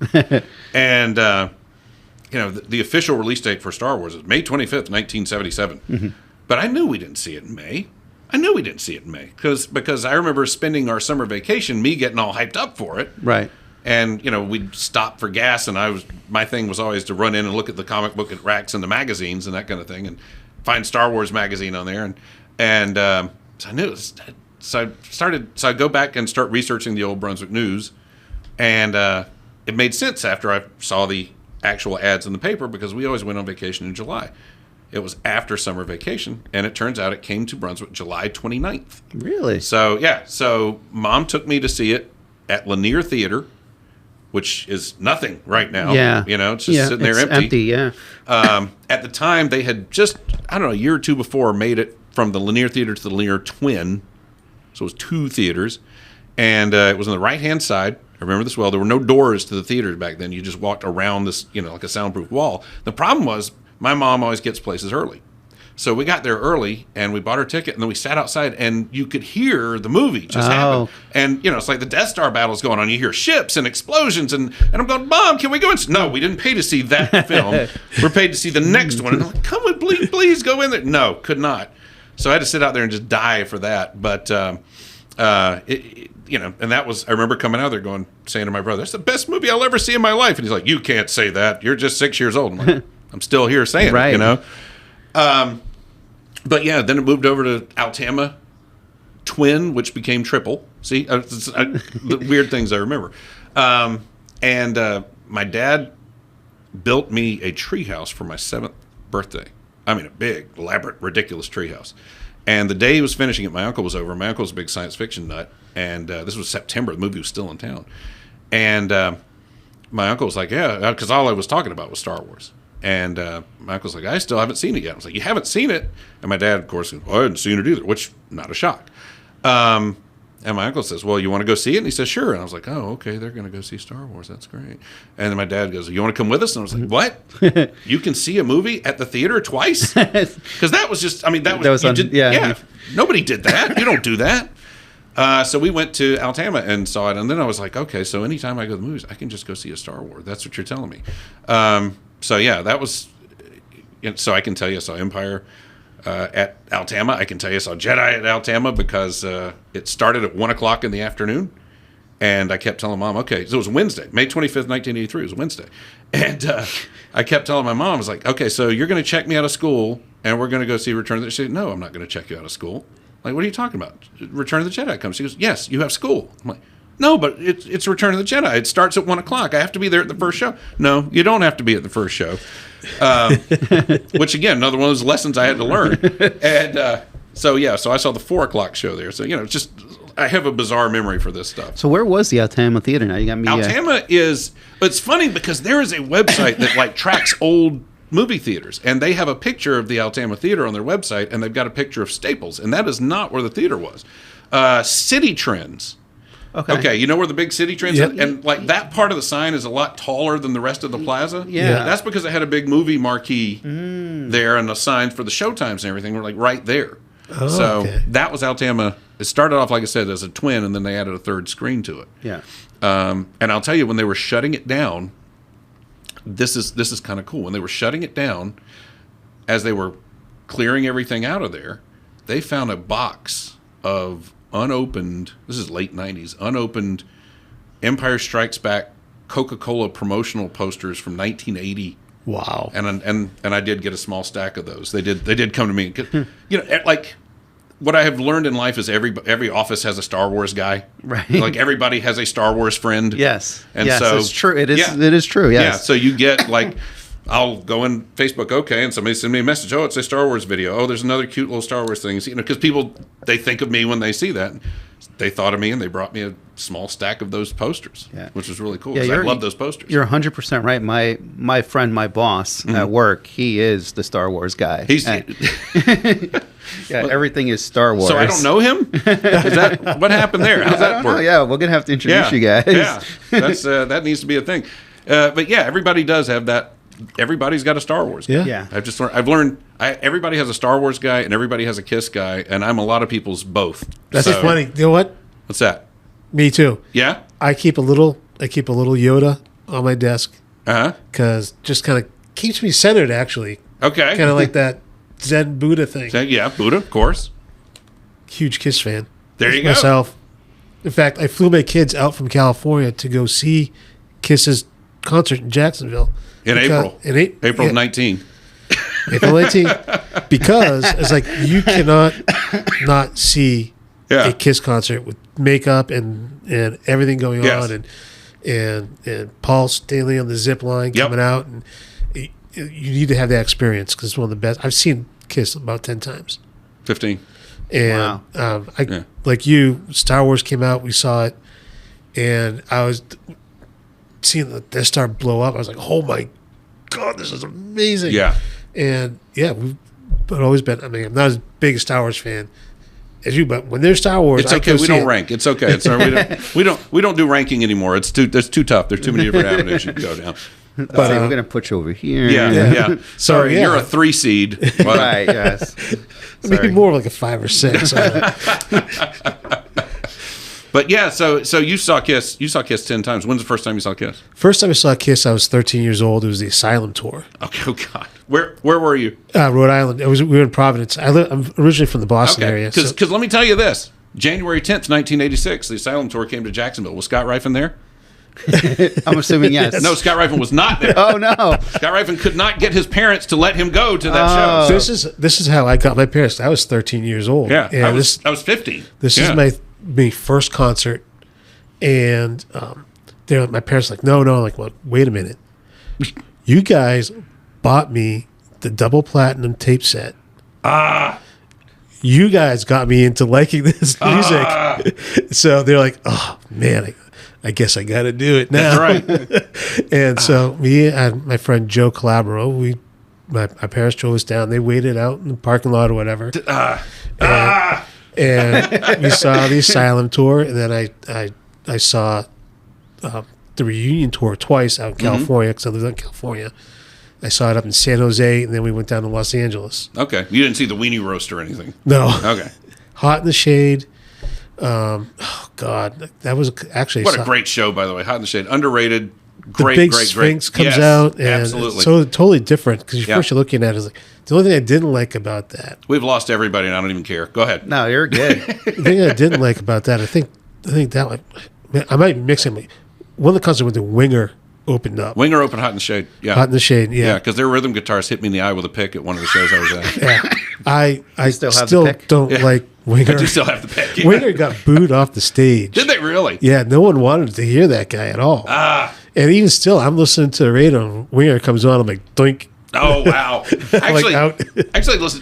And the official release date for Star Wars is May 25th, 1977. Mm-hmm. But I knew we didn't see it in May. Because I remember spending our summer vacation, me getting all hyped up for it. Right. And we'd stop for gas, and my thing was always to run in and look at the comic book racks and the magazines and that kind of thing, and find Star Wars magazine on there, and so I knew it was, so I go back and start researching the old Brunswick news, and it made sense after I saw the actual ads in the paper, because we always went on vacation in July. It was after summer vacation, and it turns out it came to Brunswick July 29th. Really? So yeah, Mom took me to see it at Lanier Theater, which is nothing right now. Yeah. It's just sitting there empty. Yeah. At the time, they had just, a year or two before, made it from the Lanier Theater to the Lanier Twin. So it was two theaters. And it was on the right-hand side. I remember this well. There were no doors to the theaters back then. You just walked around this, like a soundproof wall. The problem was, my mom always gets places early. So we got there early, and we bought our ticket, and then we sat outside, and you could hear the movie just happen. And, it's like the Death Star battle's going on. You hear ships and explosions, and I'm going, Mom, can we go in? No, we didn't pay to see that film. We're paid to see the next one. And I'm like, come on, please go in there. No, could not. So I had to sit out there and just die for that. But, and that was, I remember coming out there saying to my brother, that's the best movie I'll ever see in my life. And he's like, you can't say that. You're just 6 years old. I'm like, I'm still here saying it, But yeah, then it moved over to Altama Twin, which became Triple. See, the weird things I remember. And my dad built me a treehouse for my 7th birthday. I mean, a big, elaborate, ridiculous treehouse. And the day he was finishing it, my uncle was over. My uncle was a big science fiction nut. And this was September. The movie was still in town. And my uncle was like, yeah, because all I was talking about was Star Wars. And my uncle's like, I still haven't seen it yet. I was like, you haven't seen it? And my dad, of course, goes, well, I hadn't seen it either, which, not a shock. And my uncle says, well, you want to go see it? And he says, sure. And I was like, oh, okay, they're going to go see Star Wars. That's great. And then my dad goes, you want to come with us? And I was like, what? You can see a movie at the theater twice? Because that was just, I mean, nobody did that. You don't do that. So we went to Altama and saw it. And then I was like, okay, so anytime I go to the movies, I can just go see a Star Wars. That's what you're telling me. So yeah, that was, so I can tell you I saw Empire at Altama. I can tell you I saw Jedi at Altama because it started at 1 o'clock in the afternoon. And I kept telling Mom, okay, so it was Wednesday, May 25th, 1983. It was a Wednesday. And I kept telling my mom, I was like, okay, so you're going to check me out of school and we're going to go see Return of the Jedi. She said, no, I'm not going to check you out of school. I'm like, what are you talking about? Return of the Jedi comes. She goes, yes, you have school. I'm like, no, but it's Return of the Jedi. It starts at 1 o'clock. I have to be there at the first show. No, you don't have to be at the first show. Which, again, another one of those lessons I had to learn. And so I saw the 4 o'clock show there. So, just I have a bizarre memory for this stuff. So where was the Altama Theater now? You got me. Altama it's funny because there is a website that tracks old movie theaters, and they have a picture of the Altama Theater on their website, and they've got a picture of Staples, and that is not where the theater was. City Trends. Okay, you know where the big City Trends is? And that part of the sign is a lot taller than the rest of the plaza. Yeah. That's because it had a big movie marquee there, and the signs for the showtimes and everything were right there. Oh, so okay. that was Altama. It started off, like I said, as a twin, and then they added a third screen to it. Yeah. And I'll tell you, when they were shutting it down, this is kind of cool. When they were shutting it down, as they were clearing everything out of there, they found a box of unopened, this is late 90s, unopened Empire Strikes Back Coca-Cola promotional posters from 1980. Wow. And I did get a small stack of those. They did come to me. What I have learned in life is every office has a Star Wars guy. Right. Everybody has a Star Wars friend. Yes. And yes, so it's true. It is true. Yes. Yeah. So you get I'll go in Facebook, okay, and somebody send me a message. Oh, it's a Star Wars video. Oh, there's another cute little Star Wars thing. Because people, they think of me when they see that. They thought of me, and they brought me a small stack of those posters, which was really cool. Yeah, I love those posters. You're 100% right. My friend, my boss at work, he is the Star Wars guy. Everything is Star Wars. So I don't know him? Is that what happened there? How's that work? Yeah, we're gonna have to introduce you guys. Yeah, that needs to be a thing. But yeah, everybody does have that. Everybody's got a Star Wars guy. Yeah. I've learned everybody has a StarArs guy and everybody has a Kiss guy, and I'm a lot of people's both. That's just funny. You know what? What's that? Me too. Yeah. I keep a little Yoda on my desk. Uh-huh. Because just kind of keeps me centered, actually. Okay. Kind of like that Zen Buddha thing. Yeah, Buda, of course. Huge Kiss fan. There you go. Myself. In fact, I flew my kids out from California to go see Kiss's concert in Jacksonville. April 19. April 19th. Because it's like you cannot not see a Kiss concert with makeup and everything going on and Paul Stanley on the zip line coming out, and you need to have that experience because it's one of the best. I've seen Kiss about 10 times. 15. And like you, Star Wars came out, we saw it, and I was seeing the Death Star blow up. I was like, oh my God, this is amazing. Yeah. And we've always been, I'm not as big a Star Wars fan as you, but when there's Star Wars, it's okay. We don't rank. It's okay. We don't do ranking anymore. It's too tough. There's too many different avenues you can go down. But we're going to put you over here. Yeah. Sorry, you're a 3 seed. Right, yes. Maybe more like a 5 or 6. But yeah, so you saw Kiss 10 times. When's the first time you saw Kiss? First time I saw Kiss, I was 13 years old. It was the Asylum tour. Okay, oh God. Where were you? Rhode Island. We were in Providence. I'm originally from the Boston area. Because let me tell you this. January 10th, 1986, the Asylum tour came to Jacksonville. Was Scott Ryfun there? I'm assuming yes. No, Scott Ryfun was not there. Oh no, Scott Ryfun could not get his parents to let him go to that show. So this is how I got my parents. I was 13 years old. Yeah, I was 15. This is my first concert, and my parents were like, no. I'm like, well, wait a minute, you guys bought me the double platinum tape set. You guys got me into liking this music. So they're like, oh man, I guess I got to do it now. That's right. And so me and my friend Joe Calabro, my parents drove us down. They waited out in the parking lot or whatever. And we saw the Asylum tour, and then I saw the Reunion tour twice out in California because I lived in California. I saw it up in San Jose, and then we went down to Los Angeles. Okay. You didn't see the Weenie Roast or anything? No. Okay. Hot in the Shade. Oh, God. That was actually... What a great show, by the way. Hot in the Shade. Underrated. Great, the big great, Sphinx great. comes out, and absolutely. it's so totally different because first you're looking at it, it's like, the only thing I didn't like about that... We've lost everybody, and I don't even care. Go ahead. No, you're good. The thing I didn't like about that, I think that one... I might be mixing... One of the concerts with the Winger opened up. Winger opened Hot in the Shade. Yeah. Hot in the Shade, yeah. Yeah, because their rhythm guitarist hit me in the eye with a pick at one of the shows I was at. Yeah. I still have still the pick? don't like Winger. I do still have the pick. Yeah. Winger got booed off the stage. Did they really? Yeah, no one wanted to hear that guy at all. And even still, I'm listening to the radio, and Winger comes on, I'm like, doink. Oh, wow. Actually, out. listen,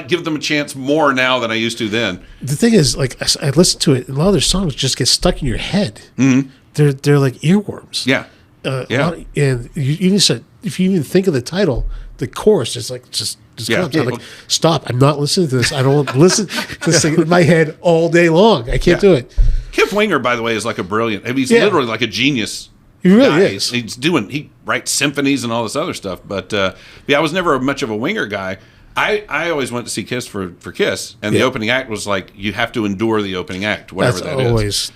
give them a chance more now than I used to then. The thing is, like, I listen to it, and a lot of their songs just get stuck in your head. Mm-hmm. They're like earworms. Yeah. And you even said, if you even think of the title, the chorus is like just comes. I'm like, stop! I'm not listening to this. I don't want to listen to this thing in my head all day long. I can't do it. Kip Winger, by the way, is like a brilliant. I mean, he's literally like a genius. He really is. He writes symphonies and all this other stuff. But I was never much of a Winger guy. I always went to see Kiss for Kiss, and the opening act was like, you have to endure the opening act, whatever That's that always. is.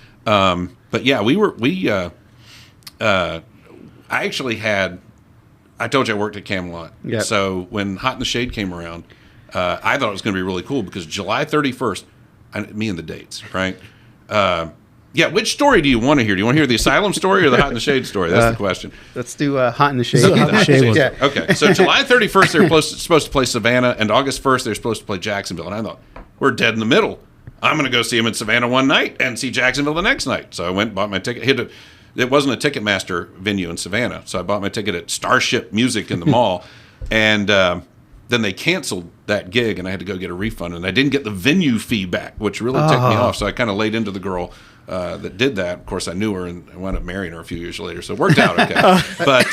But yeah, I actually had. I told you I worked at Camelot. Yep. So when Hot in the Shade came around, I thought it was going to be really cool because July 31st, me and the dates, right? Which story do you want to hear? Do you want to hear the Asylum story or the Hot in the Shade story? That's the question. Let's do Hot in the Shade. Hot in the Shade one. Yeah. Okay, so July 31st, they were supposed to play Savannah, and August 1st, they were supposed to play Jacksonville. And I thought, we're dead in the middle. I'm going to go see them in Savannah one night and see Jacksonville the next night. So I went and bought my ticket. It wasn't a Ticketmaster venue in Savannah, so I bought my ticket at Starship Music in the mall. And then they canceled that gig, and I had to go get a refund. And I didn't get the venue fee back, which really ticked me off. So I kind of laid into the girl that did that. Of course, I knew her, and I wound up marrying her a few years later. So it worked out okay. But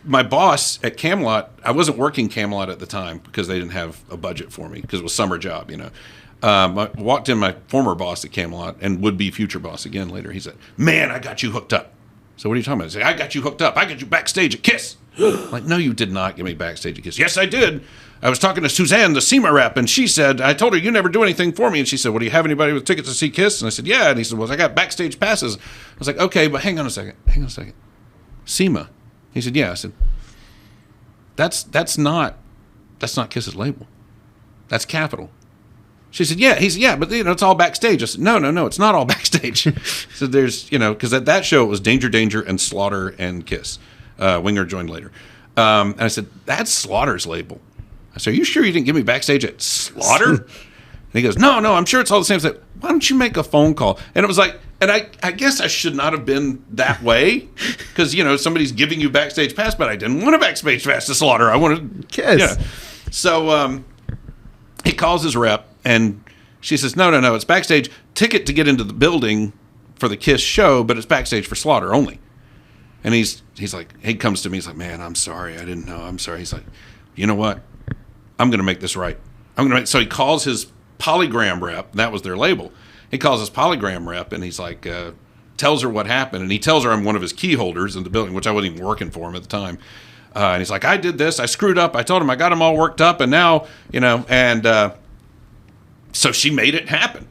my boss at Camelot, I wasn't working Camelot at the time because they didn't have a budget for me because it was a summer job, I walked in my former boss at Camelot and would-be future boss again later. He said, "Man, I got you hooked up." So what are you talking about? I said, "I got you hooked up. I got you backstage at Kiss." I'm like, "No, you did not get me backstage at Kiss." "Yes, I did. I was talking to Suzanne, the SEMA rep, and she said, I told her you never do anything for me. And she said, well, do you have anybody with tickets to see Kiss?" And I said, "Yeah." And he said, "Well, I got backstage passes." I was like, "Okay, but hang on a second. SEMA." He said, "Yeah." I said, That's not Kiss's label. That's Capitol." She said, "Yeah." He said, "Yeah, but it's all backstage." I said, No, it's not all backstage." So there's, because at that show it was Danger, and Slaughter and Kiss. Winger joined later. And I said, "That's Slaughter's label." I said, "Are you sure you didn't give me backstage at Slaughter?" And he goes, No, I'm sure it's all the same." I said, "Why don't you make a phone call?" And it was like, and I guess I should not have been that way because, somebody's giving you backstage pass, but I didn't want a backstage pass to Slaughter. I wanted Kiss. So he calls his rep, and she says, No, it's backstage. Ticket to get into the building for the Kiss show, but it's backstage for Slaughter only. And he's like, he comes to me, he's like, "Man, I'm sorry. I didn't know. I'm sorry." He's like, "You know what? I'm going to make this right. So he calls his Polygram rep. That was their label. He calls his Polygram rep, and he's like, tells her what happened. And he tells her I'm one of his key holders in the building, which I wasn't even working for him at the time. And he's like, "I did this. I screwed up. I told him I got him all worked up. And now, so she made it happen.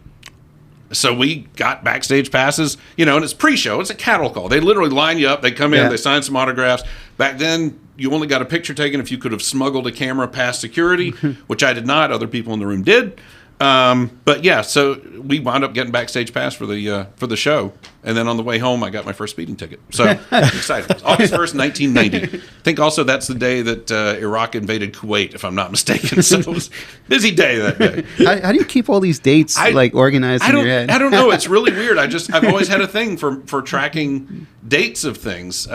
So we got backstage passes, and it's pre-show. It's a cattle call. They literally line you up. They come in. They sign some autographs. Back then, you only got a picture taken if you could have smuggled a camera past security, which I did not. Other people in the room did. But yeah, so we wound up getting backstage pass for the show, and then on the way home, I got my first speeding ticket. So I'm excited. It was August 1st, 1990. I think also that's the day that Iraq invaded Kuwait, if I'm not mistaken. So it was a busy day that day. How do you keep all these dates organized in your head? I don't know. It's really weird. I've always had a thing for tracking dates of things.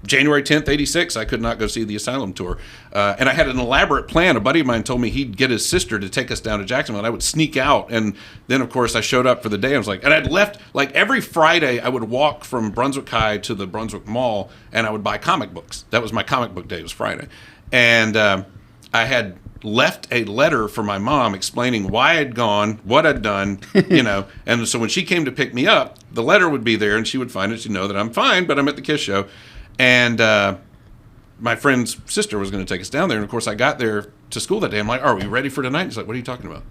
January 10th, 86, I could not go see the Asylum tour. And I had an elaborate plan. A buddy of mine told me he'd get his sister to take us down to Jacksonville, and I would sneak out. And then, of course, I showed up for the day. I was like, and I'd left, like every Friday, I would walk from Brunswick High to the Brunswick Mall, and I would buy comic books. That was my comic book day, it was Friday. And I had left a letter for my mom explaining why I'd gone, what I'd done, and so when she came to pick me up, the letter would be there and she would find it. She'd know that I'm fine, but I'm at the KISS show. And my friend's sister was going to take us down there. And of course I got there to school that day. I'm like, are we ready for tonight? He's like, what are you talking about?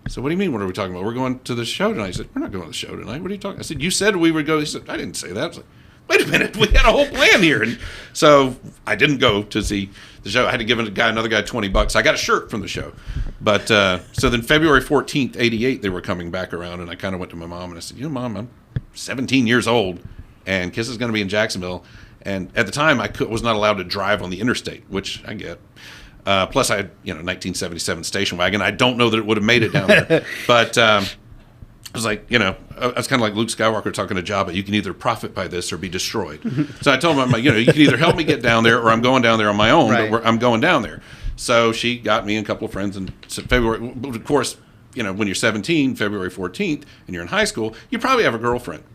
So what do you mean, what are we talking about? We're going to the show tonight. He said, we're not going to the show tonight. What are you talking about? I said, you said we would go. He said, I didn't say that. I was like, wait a minute, we had a whole plan here. And so I didn't go to see the show. I had to give another guy $20. I got a shirt from the show. But so then February 14th, 88, they were coming back around, and I kind of went to my mom and I said, Mom, I'm 17 years old, and KISS is going to be in Jacksonville. And at the time, I was not allowed to drive on the interstate, which I get. Plus, I had 1977 station wagon. I don't know that it would have made it down there. But I was like, I was kind of like Luke Skywalker talking to Jabba. You can either profit by this or be destroyed. So I told him, I'm like, you can either help me get down there or I'm going down there on my own. Right. But I'm going down there. So she got me and a couple of friends in February. Of course, when you're 17, February 14th, and you're in high school, you probably have a girlfriend.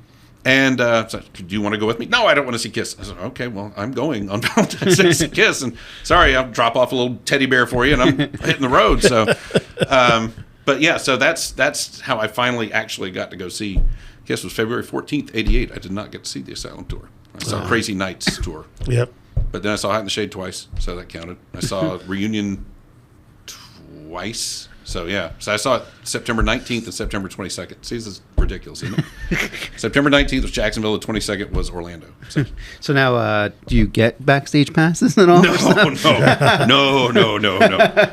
And so, do you want to go with me? No, I don't want to see KISS. I said, okay, well, I'm going on Valentine's Day to see KISS. And sorry, I'll drop off a little teddy bear for you, and I'm hitting the road. So, but yeah, so that's how I finally actually got to go see KISS. Was February 14th, 88. I did not get to see the Asylum tour. I saw Crazy Nights tour. Yep. But then I saw Hat in the Shade twice, so that counted. I saw Reunion twice. So, yeah. So I saw it September 19th and September 22nd. See, this is ridiculous, isn't it? September 19th was Jacksonville. The 22nd was Orlando. So now, do you get backstage passes and all? No.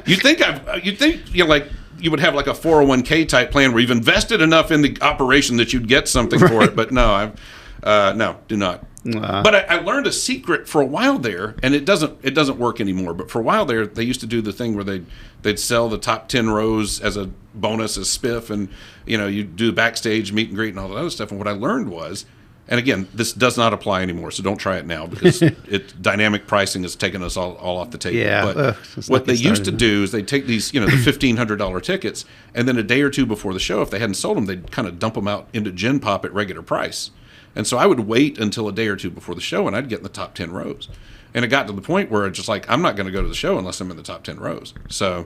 You'd think you would have like a 401k type plan where you've invested enough in the operation that you'd get something for it. But no, no, do not. But I learned a secret for a while there, and it doesn't work anymore. But for a while there, they used to do the thing where they'd sell the top 10 rows as a bonus, as spiff, and you do backstage meet and greet and all that other stuff. And what I learned was, and again, this does not apply anymore, so don't try it now because dynamic pricing has taken us all off the table. Yeah, but what they used to do is they'd take these, the $1,500 tickets, and then a day or two before the show, if they hadn't sold them, they'd kind of dump them out into Gen Pop at regular price. And so I would wait until a day or two before the show, and I'd get in the top 10 rows. And it got to the point where it's just like, I'm not going to go to the show unless I'm in the top 10 rows. So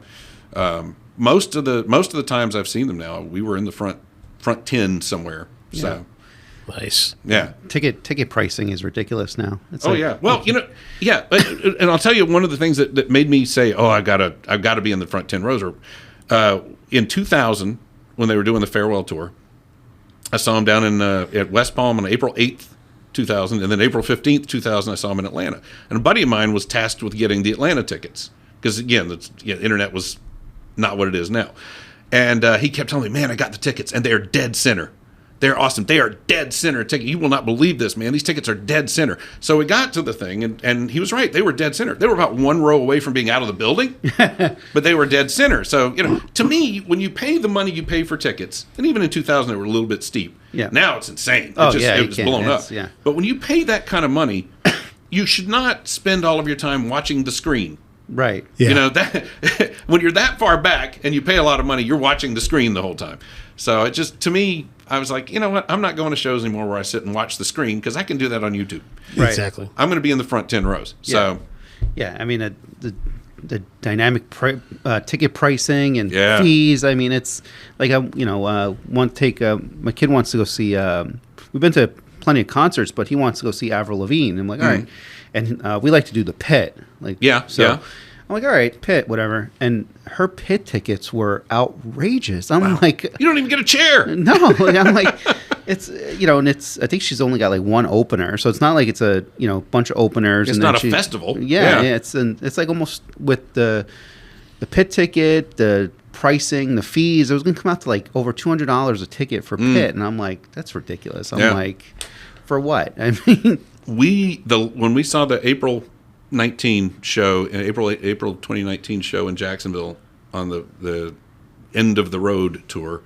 most of the times I've seen them now, we were in the front 10 somewhere. Yeah. So nice. Yeah. Ticket pricing is ridiculous now. It's yeah. Well, yeah. And I'll tell you one of the things that made me say, I've got to be in the front 10 rows. Or in 2000, when they were doing the farewell tour, I saw him down at West Palm on April 8th, 2000, and then April 15th, 2000, I saw him in Atlanta. And a buddy of mine was tasked with getting the Atlanta tickets because, again, the internet was not what it is now. And he kept telling me, man, I got the tickets, and they're dead center. They're awesome. They are dead center tickets. You will not believe this, man. These tickets are dead center. So we got to the thing, and he was right. They were dead center. They were about one row away from being out of the building, but they were dead center. So, to me, when you pay the money you pay for tickets, and even in 2000 they were a little bit steep. Yeah. Now it's insane. It was blown up. Yeah. But when you pay that kind of money, you should not spend all of your time watching the screen. Right. Yeah. That when you're that far back and you pay a lot of money, you're watching the screen the whole time. So it just, to me, I was like, you know what? I'm not going to shows anymore where I sit and watch the screen because I can do that on YouTube. Right. Exactly. I'm going to be in the front 10 rows. So, yeah. I mean, the dynamic ticket pricing and fees. I mean, it's like my kid wants to go see. We've been to plenty of concerts, but he wants to go see Avril Lavigne. I'm like, all right, and we like to do the Pit. I'm like, all right, Pit, whatever. And her Pit tickets were outrageous. I'm like, you don't even get a chair. No, I'm like, it's and it's. I think she's only got like one opener, so it's not like it's a bunch of openers. It's and not a festival. Yeah, it's like almost with the Pit ticket, the pricing, the fees. It was going to come out to like over $200 a ticket for Pit, and I'm like, that's ridiculous. I'm like, for what? I mean, when we saw the April 19 show in April 2019 show in Jacksonville on the end of the road tour,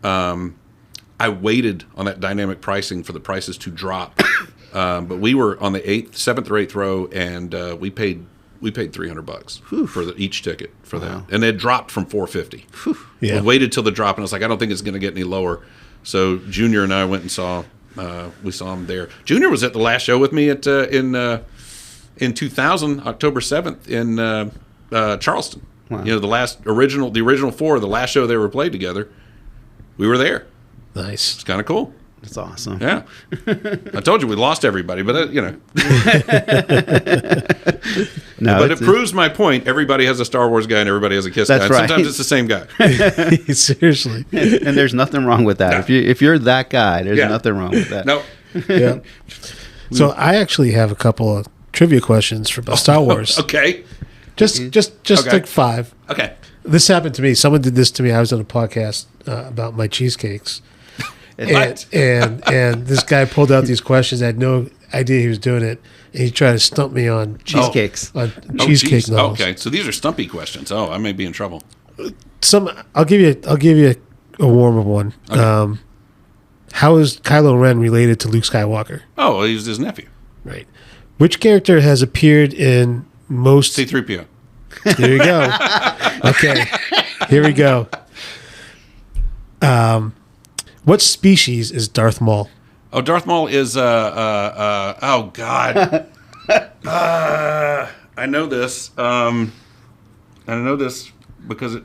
I waited on that dynamic pricing for the prices to drop, but we were on the 7th or 8th row, and we paid $300 for each ticket for that, and it dropped from $450. Yeah. We waited till the drop, and I was like, I don't think it's going to get any lower. So Junior and I went and saw him there. Junior was at the last show with me in 2000, October 7th Charleston. Wow. You know, the original 4, the last show they were played together. We were there. Nice. It's kind of cool. That's awesome. Yeah. I told you we lost everybody, but you know. No, but it proves my point. Everybody has a Star Wars guy and everybody has a Kiss guy. That's And right. sometimes it's the same guy. Seriously. And there's nothing wrong with that. No. If you're that guy, there's Yeah. nothing wrong with that. No. Yeah. So I actually have a couple of trivia questions for about Star Wars. Okay. Just Okay. like 5. Okay. This happened to me. Someone did this to me. I was on a podcast about my cheesecakes. What? And this guy pulled out these questions. I had no idea he was doing it. And he tried to stump me on Cheesecakes. on Oh, cheesecake geez. novels. Okay. So these are stumpy questions. Oh, I may be in trouble. I'll give you a warmer one. Okay. How is Kylo Ren related to Luke Skywalker? Oh, he's his nephew. Right. Which character has appeared in most? C-3PO. There you go. Okay. Here we go. What species is Darth Maul? Oh, Darth Maul is oh God. I know this. I know this because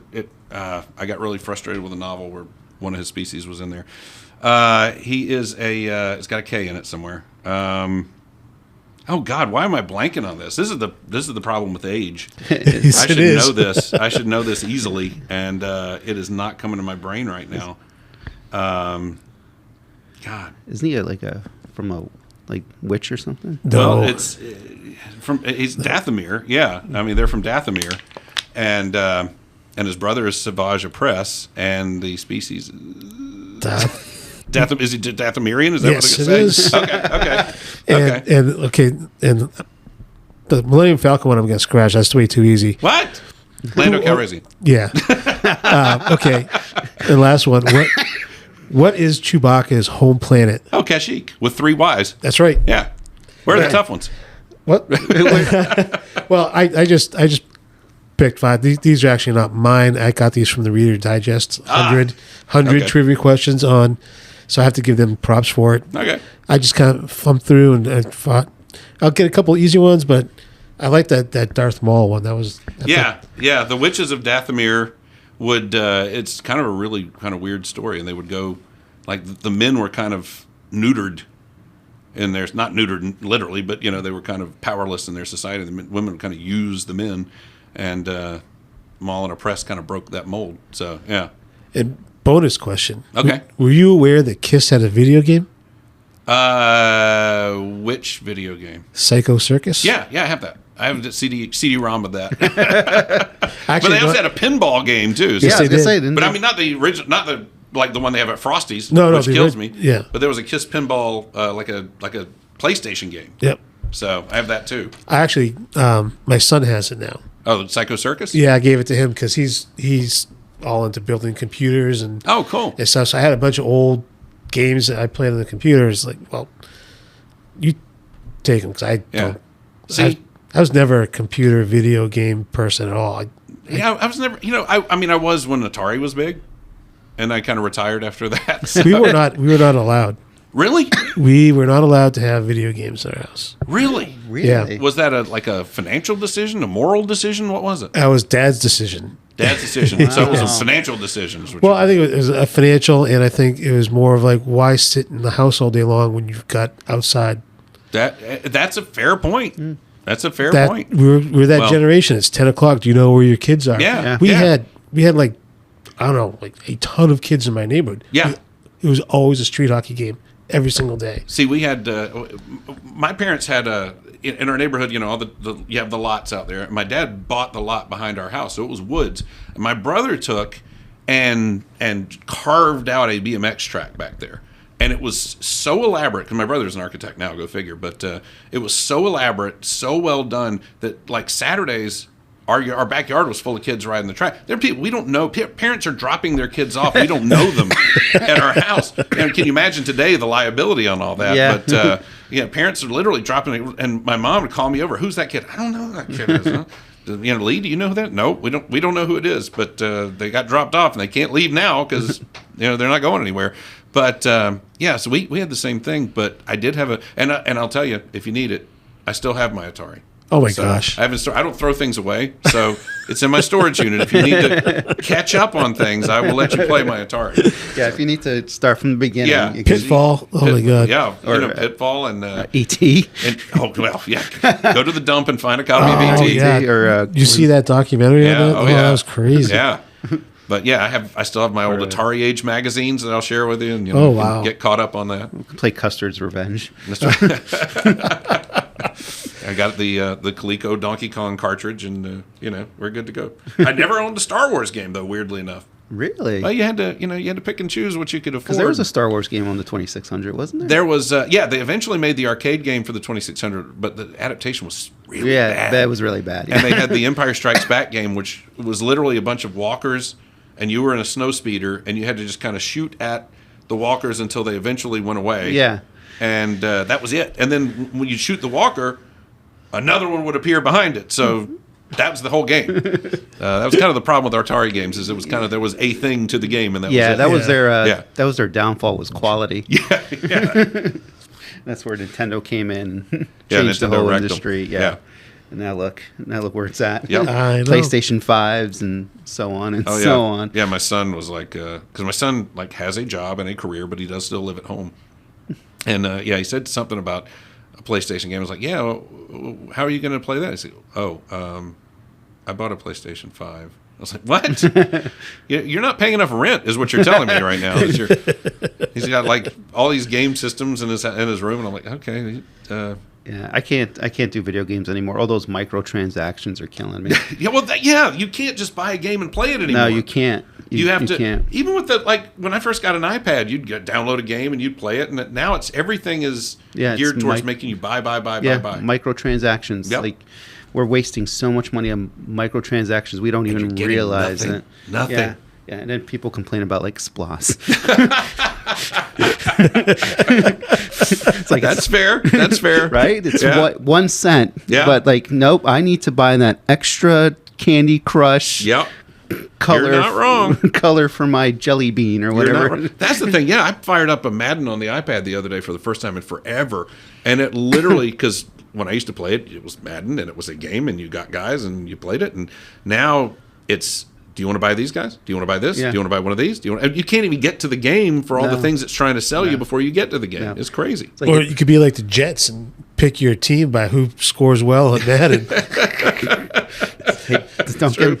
I got really frustrated with a novel where one of his species was in there. He is it's got a K in it somewhere. Oh God, why am I blanking on this? This is the problem with age. Yes, I should it is. know this. I should know this easily, and it is not coming to my brain right now. God. Isn't he from a witch or something? No. Well, it's he's Dathomir. Yeah, I mean they're from Dathomir, and his brother is Savage Opress, and the species is he Dathomirian? Is that Yes, what it it is. Okay. And the Millennium Falcon one I'm going to scratch. That's way too easy. What? Lando Calrissian. Yeah. Okay. And last one. What is Chewbacca's home planet? Oh, Kashyyyk with 3 Ys. That's right. Yeah. Where are the Yeah. tough ones? What? Well, I just picked 5. These are actually not mine. I got these from the Reader Digest. 100 Okay. trivia questions on. So I have to give them props for it. Okay. I just kind of thumbed through and I thought I'll get a couple easy ones, but I like that Darth Maul one. That was Yeah. The Witches of Dathomir would it's kind of a really kind of weird story, and they would go like the men were kind of neutered in their, not neutered literally, but they were kind of powerless in their society. The women would kind of use the men, and Maul and Oppress kind of broke that mold. So yeah. And bonus question. Okay. Were you aware that Kiss had a video game? Which video game? Psycho Circus? Yeah, I have that. I have the CD-ROM of that. Actually, But they also had a pinball game too. So Yes, Yeah, I was they gonna say, did. didn't But they- I mean, not the original, not the like the one they have at Frosty's, No, which the kills ori- me. yeah. But there was a Kiss pinball, like a PlayStation game. Yep. So I have that too. I actually, my son has it now. Oh, Psycho Circus. Yeah, I gave it to him because he's all into building computers and Oh, cool. stuff. So I had a bunch of old games that I played on the computer. It's like, well, you take them because I Yeah. don't. See, I was never a computer video game person at all. I was never. I mean, I was when Atari was big, and I kind of retired after that. So. We were not allowed. Really, We were not allowed to have video games in our house. really. Really? Yeah. Was that a financial decision, a moral decision? What was it? That was Dad's decision. Dad's decision. So it was a financial decision. is what Well, you- I think it was a financial, and I think it was more of like, why sit in the house all day long when you've got outside? that's a fair point. That's a fair That point. we're that Well- generation. It's 10 o'clock. Do you know where your kids are? Yeah. We had like, I don't know, like a ton of kids in my neighborhood. Yeah. It was always a street hockey game every single day. See, we had my parents had in our neighborhood. All you have the lots out there. My dad bought the lot behind our house, so it was woods. And my brother took and carved out a BMX track back there. And it was so elaborate, because my brother's an architect now, go figure. But it was so elaborate, so well done, that like Saturdays, our backyard was full of kids riding the track. There are people we don't know. Parents are dropping their kids off. We don't know them at our house. And can you imagine today the liability on all that? Yeah. But parents are literally dropping it. And my mom would call me over. Who's that kid? I don't know who that kid is. Huh? Lee, do you know who that? No, we don't know who it is. But they got dropped off, and they can't leave now because they're not going anywhere. But so we had the same thing. But I did have and I'll tell you, if you need it, I still have my Atari. Oh my So gosh! I don't throw things away, so it's in my storage unit. If you need to catch up on things, I will let you play my Atari. Yeah, if you need to start from the beginning. Yeah. You can- Pitfall. Oh my god! Yeah, Or, Pitfall and E.T. oh well, yeah. Go to the dump and find a copy Oh, of ET. yeah. Or, You see that documentary Yeah, on that? oh, yeah. That was crazy. Yeah. But yeah, I still have my old Atari Age magazines that I'll share with you, and Oh, wow. get caught up on that. play Custard's Revenge. That's right. I got the Coleco Donkey Kong cartridge, and we're good to go. I never owned a Star Wars game though. Weirdly enough, Really? well, you had to pick and choose what you could afford. Because there was a Star Wars game on the 2600, wasn't there? There was they eventually made the arcade game for the 2600, but the adaptation was really bad. that was really bad. Yeah. And they had the Empire Strikes Back game, which was literally a bunch of walkers, and you were in a snow speeder, and you had to just kind of shoot at the walkers until they eventually went away. Yeah. And that was it. And then when you shoot the walker, another one would appear behind it. So that was the whole game. That was kind of the problem with Atari games, is it was kind of, there was a thing to the game, and that was it. that was their Yeah. that was their downfall, was quality. Yeah. That's where Nintendo came in, Yeah, changed the Nintendo whole wrecked 'em. industry. Yeah. Yeah. And now look where it's at. Yep. I know. PlayStation 5s and so on and Oh, yeah. so on. Yeah, my son was like, because my son like has a job and a career, but he does still live at home. And he said something about a PlayStation game. I was like, yeah, well, how are you going to play that? He said, I bought a PlayStation 5. I was like, what? You're not paying enough rent, is what you're telling me right now. He's got like all these game systems in his room, and I'm like, okay. Yeah, I can't do video games anymore. All those microtransactions are killing me. You can't just buy a game and play it anymore. No, you can't. You have to, can't. even with when I first got an iPad, you'd download a game and you'd play it, and now everything is geared towards making you buy. Microtransactions. Yep. Like, we're wasting so much money on microtransactions. We don't even getting realize nothing. it. Nothing. Yeah. Yeah, and then people complain about like Sploss. It's like, That's fair. That's fair. right? It's Yeah. 1 cent. Yeah. But like, nope, I need to buy that extra Candy Crush Yep. color. You're not wrong. Color for my jelly bean or You're whatever. not wrong. That's the thing. Yeah, I fired up a Madden on the iPad the other day for the first time in forever, and it literally, because when I used to play it, it was Madden and it was a game, and you got guys and you played it, and now it's, do you want to buy these guys? Do you want to buy this? Yeah. Do you want to buy one of these? You can't even get to the game for all the No. things it's trying to sell you before you get to the game. No. It's crazy. Like Or you could be like the Jets and pick your team by who scores well at Madden. Hey,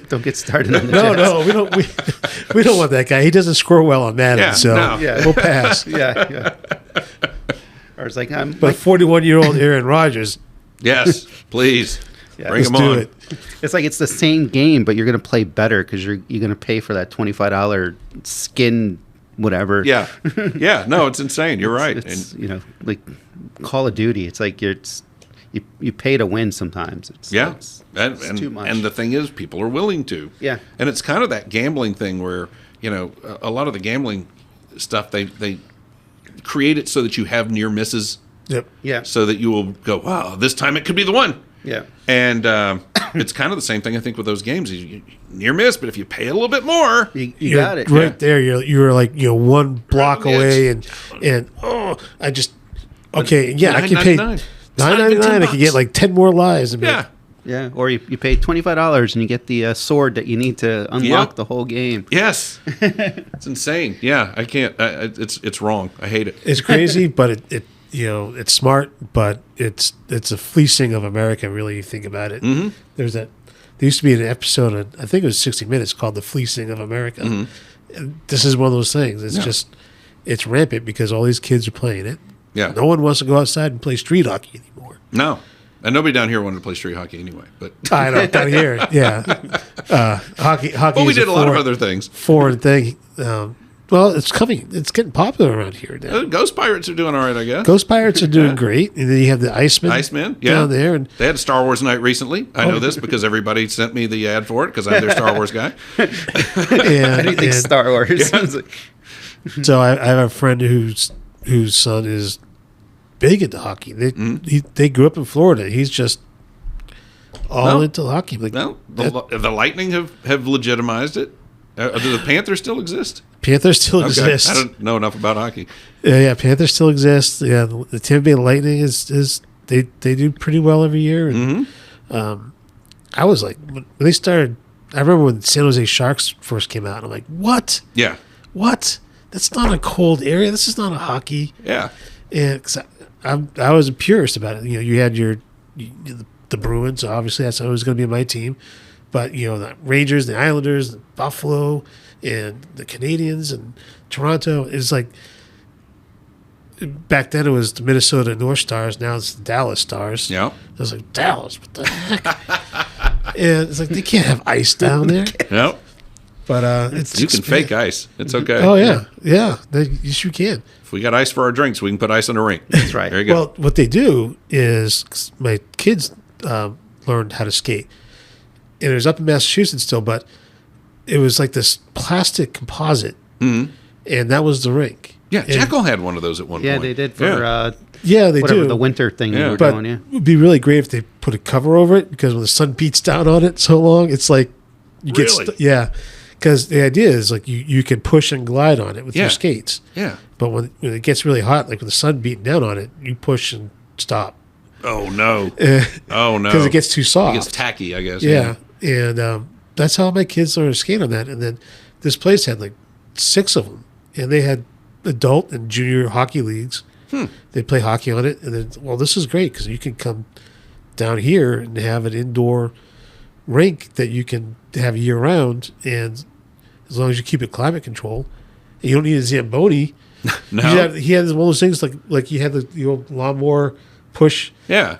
don't get started on the No, Jets. no, we don't want that guy. He doesn't score well on Madden, Yeah, so no. Yeah. we'll pass. Yeah. Or it's like, But 41-year-old Aaron Rodgers, Yes, please. Yeah. Bring let's them do on. it. it's like it's the same game, but you're going to play better because you're going to pay for that $25 skin whatever. Yeah. Yeah. No, it's insane. You're right. It's like Call of Duty. It's like you pay to win sometimes. It's and too much. And the thing is, people are willing to. Yeah. And it's kind of that gambling thing where, a lot of the gambling stuff, they create it so that you have near misses, Yep. Yeah. so that you will go, wow, this time it could be the one. Yeah. And it's kind of the same thing, I think, with those games. You near miss, but if you pay a little bit more, You You're got it. right there. You're like one block Right on the away, edge. and I just okay. Yeah, I can pay $9.99. $9.99. I can get like 10 more lives. And be yeah. like, Yeah. Or you pay $25 and you get the sword that you need to unlock Yep. the whole game. Yes. It's insane. Yeah, I can't. It's wrong. I hate it. it's crazy, but it it's smart, but it's a fleecing of America. Really, you think about it. Mm-hmm. There used to be an episode of, I think it was 60 Minutes, called "The Fleecing of America." Mm-hmm. And this is one of those things. It's it's rampant because all these kids are playing it. Yeah. No one wants to go outside and play street hockey anymore. No. And nobody down here wanted to play street hockey anyway. But I know, down here, yeah. Hockey. well, we is did a lot of other things. foreign thing. Well, it's coming. It's getting popular around here now. Ghost Pirates are doing all right, I guess. Ghost Pirates are doing great, and then you have the Icemen, yeah. down there, and They had a Star Wars night recently. I know this because everybody sent me the ad for it because I'm their Star Wars guy. Anything and Star Wars. so I have a friend whose son is big into hockey. They grew up in Florida. He's just all into hockey. Like, Well, the Lightning have legitimized it. Do the Panthers still exist? Panthers still Okay. exist. I don't know enough about hockey. Yeah, Panthers still exist. Yeah, the Tampa Bay Lightning is they do pretty well every year. And, I was like, when they started, I remember when San Jose Sharks first came out, I'm like, what? Yeah. What? That's not a cold area. This is not a hockey. Yeah. And 'cause I was a purist about it. You know, you had the Bruins, obviously that's always going to be my team. But, you know, the Rangers, the Islanders, the Buffalo, and the Canadians, and Toronto. It's like, back then it was the Minnesota North Stars. Now it's the Dallas Stars. Yeah. I was like, Dallas, what the heck? And it's like, they can't have ice down there. No. But it's You can fake ice. It's okay. Oh, yeah. Yeah. Yes, you can. If we got ice for our drinks, we can put ice in a rink. That's right. There you go. Well, what they do is, 'cause my kids learned how to skate. And it was up in Massachusetts still, but it was like this plastic composite. Mm-hmm. And that was the rink. Yeah, And- Jekyll had one of those at one Yeah, point. they did for Yeah, they whatever do. the winter thing Yeah. they were But doing. Yeah. it would be really great if they put a cover over it, because when the sun beats down on it so long, it's like you get Really? yeah. Because the idea is like you can push and glide on it with Yeah. your skates. Yeah. But when it gets really hot, like with the sun beating down on it, you push and stop. Oh, no. Oh, no. Because it gets too soft. It gets tacky, I guess. Yeah. And that's how my kids learned to skate on that. And then this place had like 6 of them. And they had adult and junior hockey leagues. They play hockey on it. And then, well, this is great because you can come down here and have an indoor rink that you can have year round. And as long as you keep it climate control, and you don't need a Zamboni. No. He had one of those things like you had the old lawnmower push. Yeah.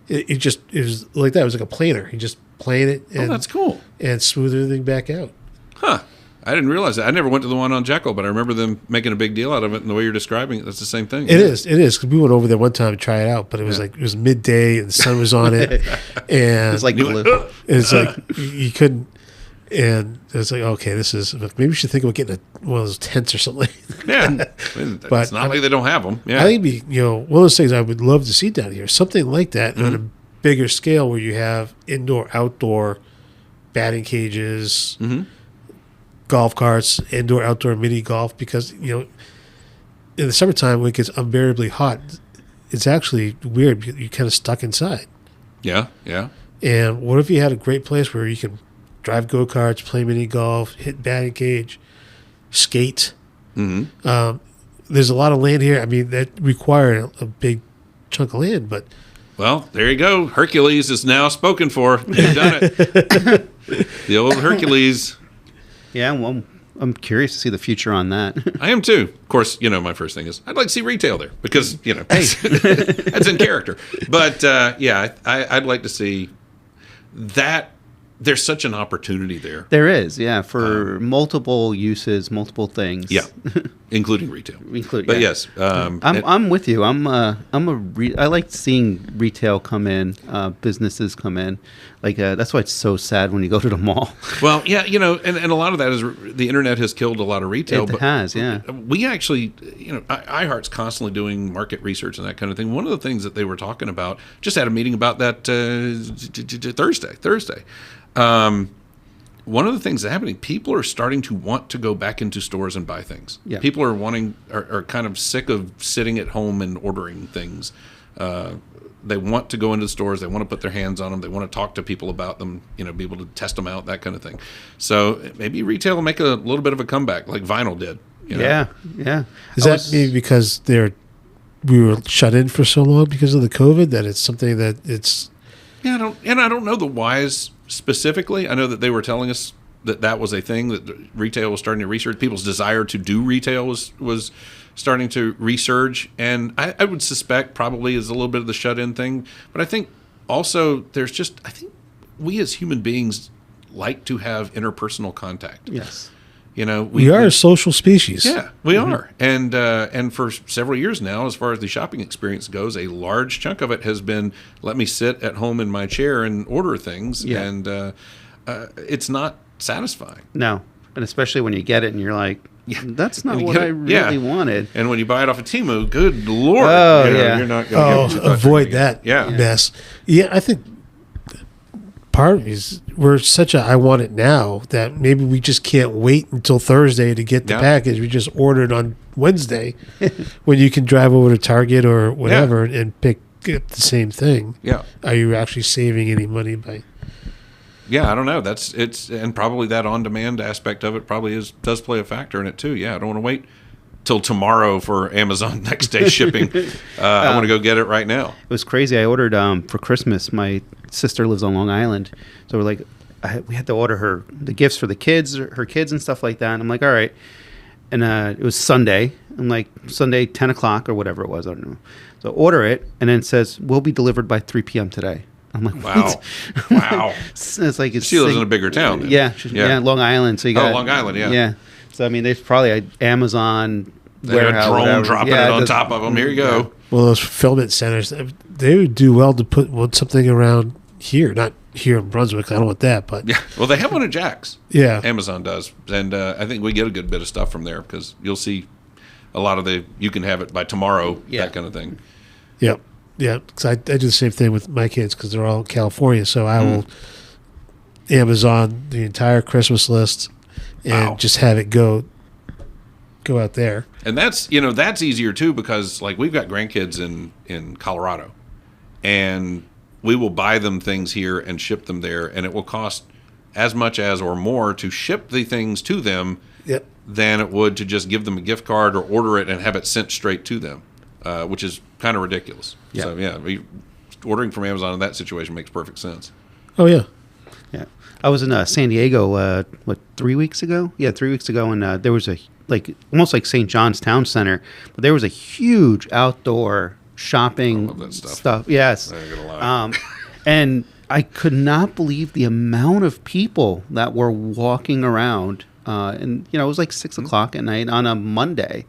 It was like that. It was like a planer. He just playing it. Oh, And, that's cool. and smooth everything back out. Huh. I didn't realize that. I never went to the one on Jekyll, but I remember them making a big deal out of it. And the way you're describing it, that's the same thing. It is. Because we went over there one time to try it out, but it was like it was midday and the sun was on it, and It's like glue. it's like you couldn't. And it's like, okay, this is maybe we should think about getting one of those tents or something. Yeah. I mean, But it's not like they don't have them. Yeah. I think it'd be one of those things I would love to see down here, something like that on a bigger scale where you have indoor, outdoor batting cages. Golf carts, indoor, outdoor mini golf, because in the summertime when it gets unbearably hot, it's actually weird. You're kind of stuck inside. Yeah. Yeah. And what if you had a great place where you can drive go karts, play mini golf, hit batting cage, skate? There's a lot of land here. I mean, that require a big chunk of land, but Well, there you go. Hercules is now spoken for. They've done it. The old Hercules. Yeah, well, I'm curious to see the future on that. I am too. Of course, my first thing is I'd like to see retail there because, that's in character. But, yeah, I'd like to see that. There's such an opportunity there. There is, yeah, for multiple uses, multiple things. Yeah, including retail. But yeah. yes. I'm with you. I like seeing retail come in, businesses come in. Like that's why it's so sad when you go to the mall. Well, yeah, and a lot of that is the internet has killed a lot of retail. It has, yeah. We actually, iHeart's constantly doing market research and that kind of thing. One of the things that they were talking about, just had a meeting about that Thursday. One of the things that's happening, people are starting to want to go back into stores and buy things. Yeah. People are kind of sick of sitting at home and ordering things. They want to go into stores. They want to put their hands on them. They want to talk to people about them, be able to test them out, that kind of thing. So maybe retail will make a little bit of a comeback like vinyl did. Yeah. is that maybe because we were shut in for so long because of the COVID that it's something that it's... Yeah, I don't know the whys specifically. I know that they were telling us that was a thing that retail was starting to research. People's desire to do retail was starting to resurge, and I would suspect probably is a little bit of the shut-in thing. But I think also I think we as human beings like to have interpersonal contact. Yes. We are a social species. Yeah, we are. And for several years now, as far as the shopping experience goes, a large chunk of it has been let me sit at home in my chair and order things. Yeah. And it's not satisfying. No. And especially when you get it and you're like, that's not what I really wanted. And when you buy it off of Temu, good Lord. Oh, yeah. You're not going to avoid that mess. Yeah, I think part of it is we're such a I want it now that maybe we just can't wait until Thursday to get the package. We just ordered on Wednesday when you can drive over to Target or whatever and pick get the same thing. Yeah. Are you actually saving any money by? Yeah, I don't know. And probably that on-demand aspect of it probably does play a factor in it too. Yeah, I don't want to wait till tomorrow for Amazon next day shipping. I want to go get it right now. It was crazy. I ordered for Christmas. My sister lives on Long Island, so we're like, we had to order her the gifts for the kids, her kids and stuff like that. And I'm like, all right. And it was Sunday. I'm like, Sunday, 10 o'clock or whatever it was. I don't know. So order it, and then it says, will be delivered by 3 p.m. today. I'm like, wow. what? Wow. It's like she lives in a bigger town. Then. Yeah, Long Island. So you got Long Island, yeah. Yeah. So, I mean, there's probably an Amazon they had a drone dropping it on top of them. Here you go. Well, those fulfillment centers, they would do well to put something around here, not here in Brunswick. I don't want that, but yeah. Well, they have one at Jack's. Yeah, Amazon does, and I think we get a good bit of stuff from there because you'll see a lot of you can have it by tomorrow, that kind of thing. Yep. Yeah, because I do the same thing with my kids because they're all in California. So I will Amazon the entire Christmas list and just have it go out there. And that's easier too because like we've got grandkids in Colorado, and we will buy them things here and ship them there, and it will cost as much as or more to ship the things to them than it would to just give them a gift card or order it and have it sent straight to them, which is kind of ridiculous. Yeah. So ordering from Amazon in that situation makes perfect sense. Oh yeah. Yeah. I was in San Diego 3 weeks ago? Yeah, 3 weeks ago, and there was almost like St. John's Town Center, but there was a huge outdoor shopping I love that stuff. Yes. I ain't gonna lie. And I could not believe the amount of people that were walking around. And it was like 6 o'clock at night on a Monday.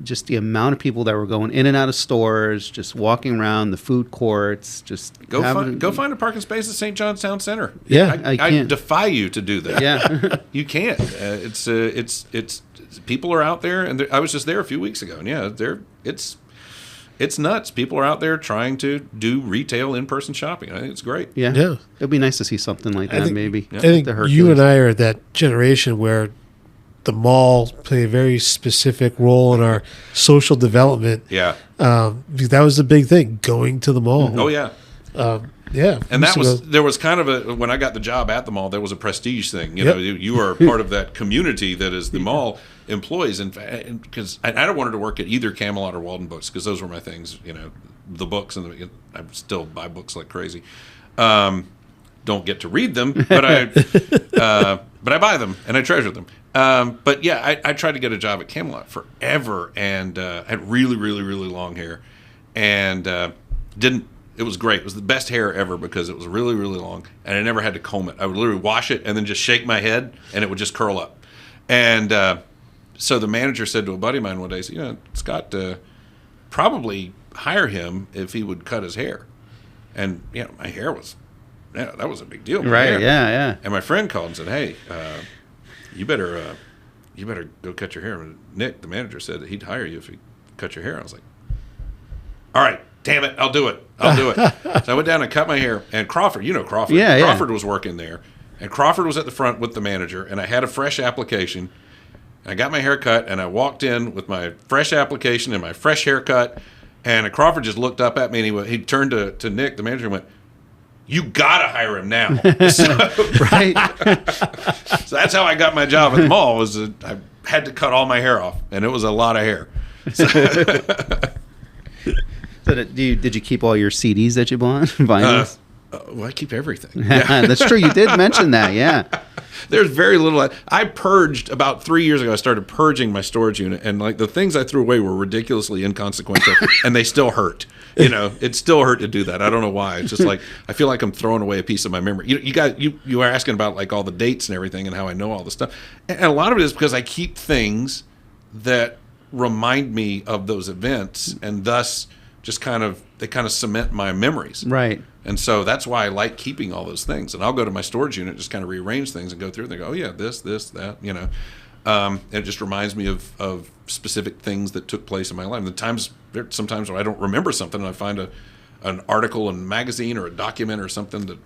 Just the amount of people that were going in and out of stores, just walking around the food courts, just go find a parking space at St. John's Town Center. Yeah, I defy you to do that. Yeah, you can't. It's people are out there, and I was just there a few weeks ago, and it's nuts. People are out there trying to do retail in-person shopping. I think it's great. Yeah. It'd be nice to see something like that, maybe. I think you and I are that generation where the mall play a very specific role in our social development. Yeah. Because that was the big thing, going to the mall. Oh, yeah. Yeah. And there was kind of when I got the job at the mall, there was a prestige thing. You are part of that community that is the mall employees. And because I don't want to work at either Camelot or Walden Books because those were my things, the books. And I still buy books like crazy. Don't get to read them, but I buy them and I treasure them. But yeah, I tried to get a job at Camelot forever and had really, really, really long hair and didn't. It was great. It was the best hair ever because it was really, really long, and I never had to comb it. I would literally wash it and then just shake my head, and it would just curl up. And so the manager said to a buddy of mine one day, he said, Scott, probably hire him if he would cut his hair. And my hair was, that was a big deal. Right? Yeah. And my friend called and said, "Hey, you better go cut your hair." And Nick, the manager, said that he'd hire you if he cut your hair. I was like, "All right. Damn it, I'll do it. So I went down and cut my hair. And Crawford, Crawford. Yeah, Crawford was working there. And Crawford was at the front with the manager. And I had a fresh application. And I got my hair cut. And I walked in with my fresh application and my fresh haircut. And Crawford just looked up at me. And he turned to Nick, the manager, and went, "You got to hire him now." Right. So that's how I got my job at the mall. I had to cut all my hair off. And it was a lot of hair. So did you keep all your CDs that you bought? Vinyls? Well, I keep everything. That's true. You did mention that, yeah. There's very little. I purged about 3 years ago. I started purging my storage unit, and like the things I threw away were ridiculously inconsequential, and they still hurt. It still hurt to do that. I don't know why. It's just like I feel like I'm throwing away a piece of my memory. You are asking about like all the dates and everything and how I know all this stuff, and a lot of it is because I keep things that remind me of those events, and thus just kind of cement my memories. Right. And so that's why I like keeping all those things. And I'll go to my storage unit, just kind of rearrange things and go through and they go, "Oh yeah, this, that," and it just reminds me of specific things that took place in my life. And sometimes when I don't remember something and I find an article in a magazine or a document or something, that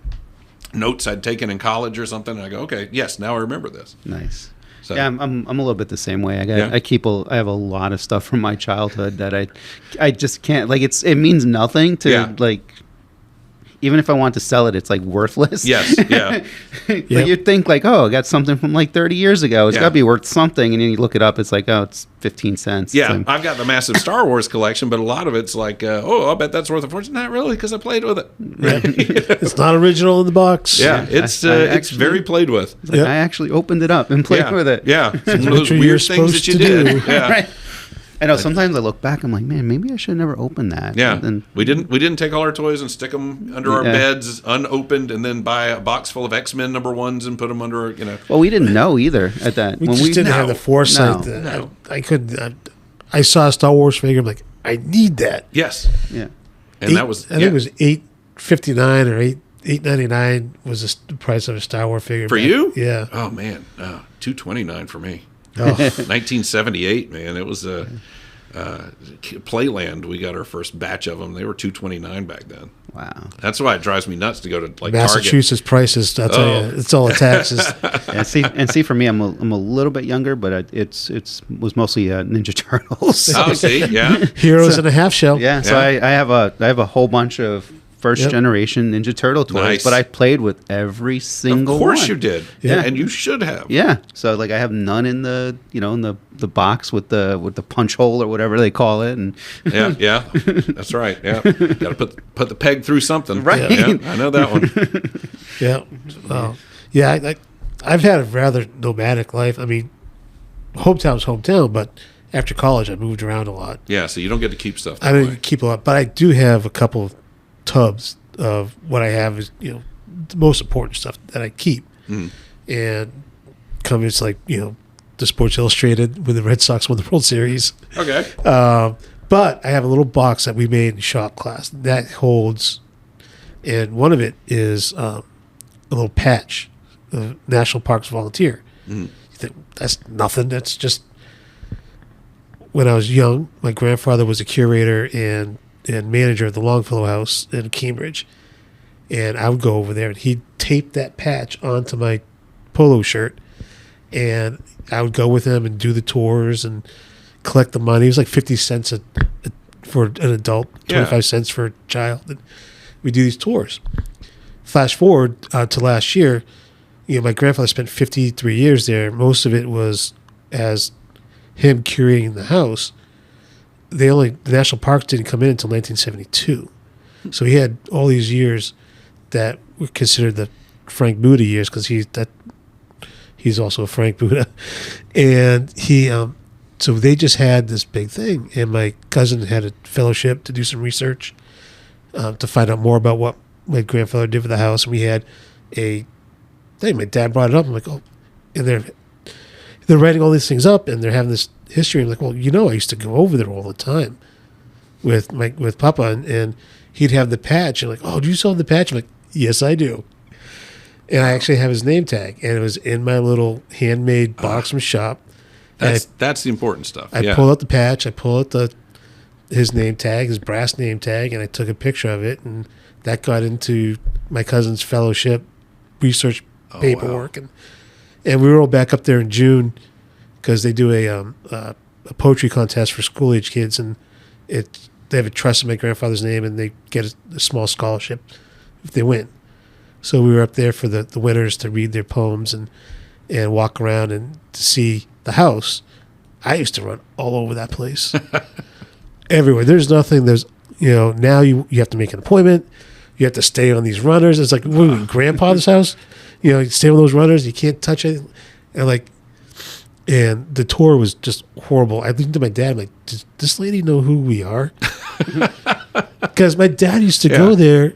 notes I'd taken in college or something, and I go, "Okay, yes, now I remember this." Nice. So. Yeah, I'm a little bit the same way. Yeah. I have a lot of stuff from my childhood that I just can't, like, it means nothing to like, even if I want to sell it, it's like worthless. Yes, yeah. But you'd think like, oh, I got something from like 30 years ago. It's got to be worth something. And then you look it up, it's like, oh, it's 15 cents. Yeah, So, I've got the massive Star Wars collection, but a lot of it's like, I bet that's worth a fortune. Not really, because I played with it. Yeah. It's not original in the box. Yeah, it's very played with. like, I actually opened it up and played with it. Yeah, it's one of those what weird you're things that you supposed to did. do. Yeah. Right. I know. Sometimes I look back, I'm like, man, maybe I should have never opened that. Yeah, And we didn't take all our toys and stick them under our beds unopened, and then buy a box full of X-Men #1s and put them under. well, we didn't know either at that. We just didn't have the foresight. No. I couldn't. I saw a Star Wars figure. I'm like, I need that. Yes, Yeah. and that was I think it was $8.59 or $8.99 was the price of a Star Wars figure for back. you. Yeah. Oh man, $2.29 for me. Oh. 1978, man. It was a Playland. We got our first batch of them. They were $2.29 back then. Wow. That's why it drives me nuts to go to like Massachusetts prices. I'll tell you, it's all the taxes. And see, for me, I'm a little bit younger, but it's was mostly Ninja Turtles. Target. Oh, see, yeah. Heroes in a half shell. Yeah. So I have a whole bunch of first generation Ninja Turtle toys, Nice. but I played with every single Of course one. you did. Yeah. And you should have. Yeah. So like I have none in the in the box with the punch hole or whatever they call it, and Yeah. That's right. Yeah. Got to put the peg through something. Right. Yeah, I know that one. Yeah. Yeah. I've had a rather nomadic life. I mean, hometown's hometown, but after college, I moved around a lot. Yeah, so you don't get to keep stuff. I didn't keep a lot, but I do have a couple of tubs of what I have is, the most important stuff that I keep. And it's like, the Sports Illustrated when the Red Sox won the World Series. Okay. But I have a little box that we made in shop class that holds, and one of it is a little patch, the National Parks Volunteer. You think that's nothing. That's just, when I was young, my grandfather was a curator and manager of the Longfellow House in Cambridge. And I would go over there and he'd tape that patch onto my polo shirt. And I would go with him and do the tours and collect the money. It was like 50 cents for an adult, 25 cents for a child. And we do these tours. Flash forward to last year, my grandfather spent 53 years there. Most of it was as him curating the house. The national parks didn't come in until 1972. So he had all these years that were considered the Frank Buda years, because he's also a Frank Buda. And so they just had this big thing. And my cousin had a fellowship to do some research to find out more about what my grandfather did with the house. And we had a thing. My dad brought it up. I'm like, oh, and they're writing all these things up, and they're having this history. I'm like, well, I used to go over there all the time with Papa, and he'd have the patch. And like, oh, do you still have the patch? I'm like, yes, I do. And I actually have his name tag, and it was in my little handmade box from shop. That's the important stuff. I pulled out the patch. I pulled out his name tag, his brass name tag, and I took a picture of it, and that got into my cousin's fellowship research paperwork. Wow. And we were all back up there in June because they do a poetry contest for school age kids, and they have a trust in my grandfather's name, and they get a small scholarship if they win. So we were up there for the winners to read their poems and walk around and to see the house. I used to run all over that place, everywhere. There's nothing. Now you have to make an appointment. You have to stay on these runners. It's like grandpa's house. You stay on those runners. You can't touch it. And the tour was just horrible. I looked at my dad. I'm like, does this lady know who we are? Because my dad used to go there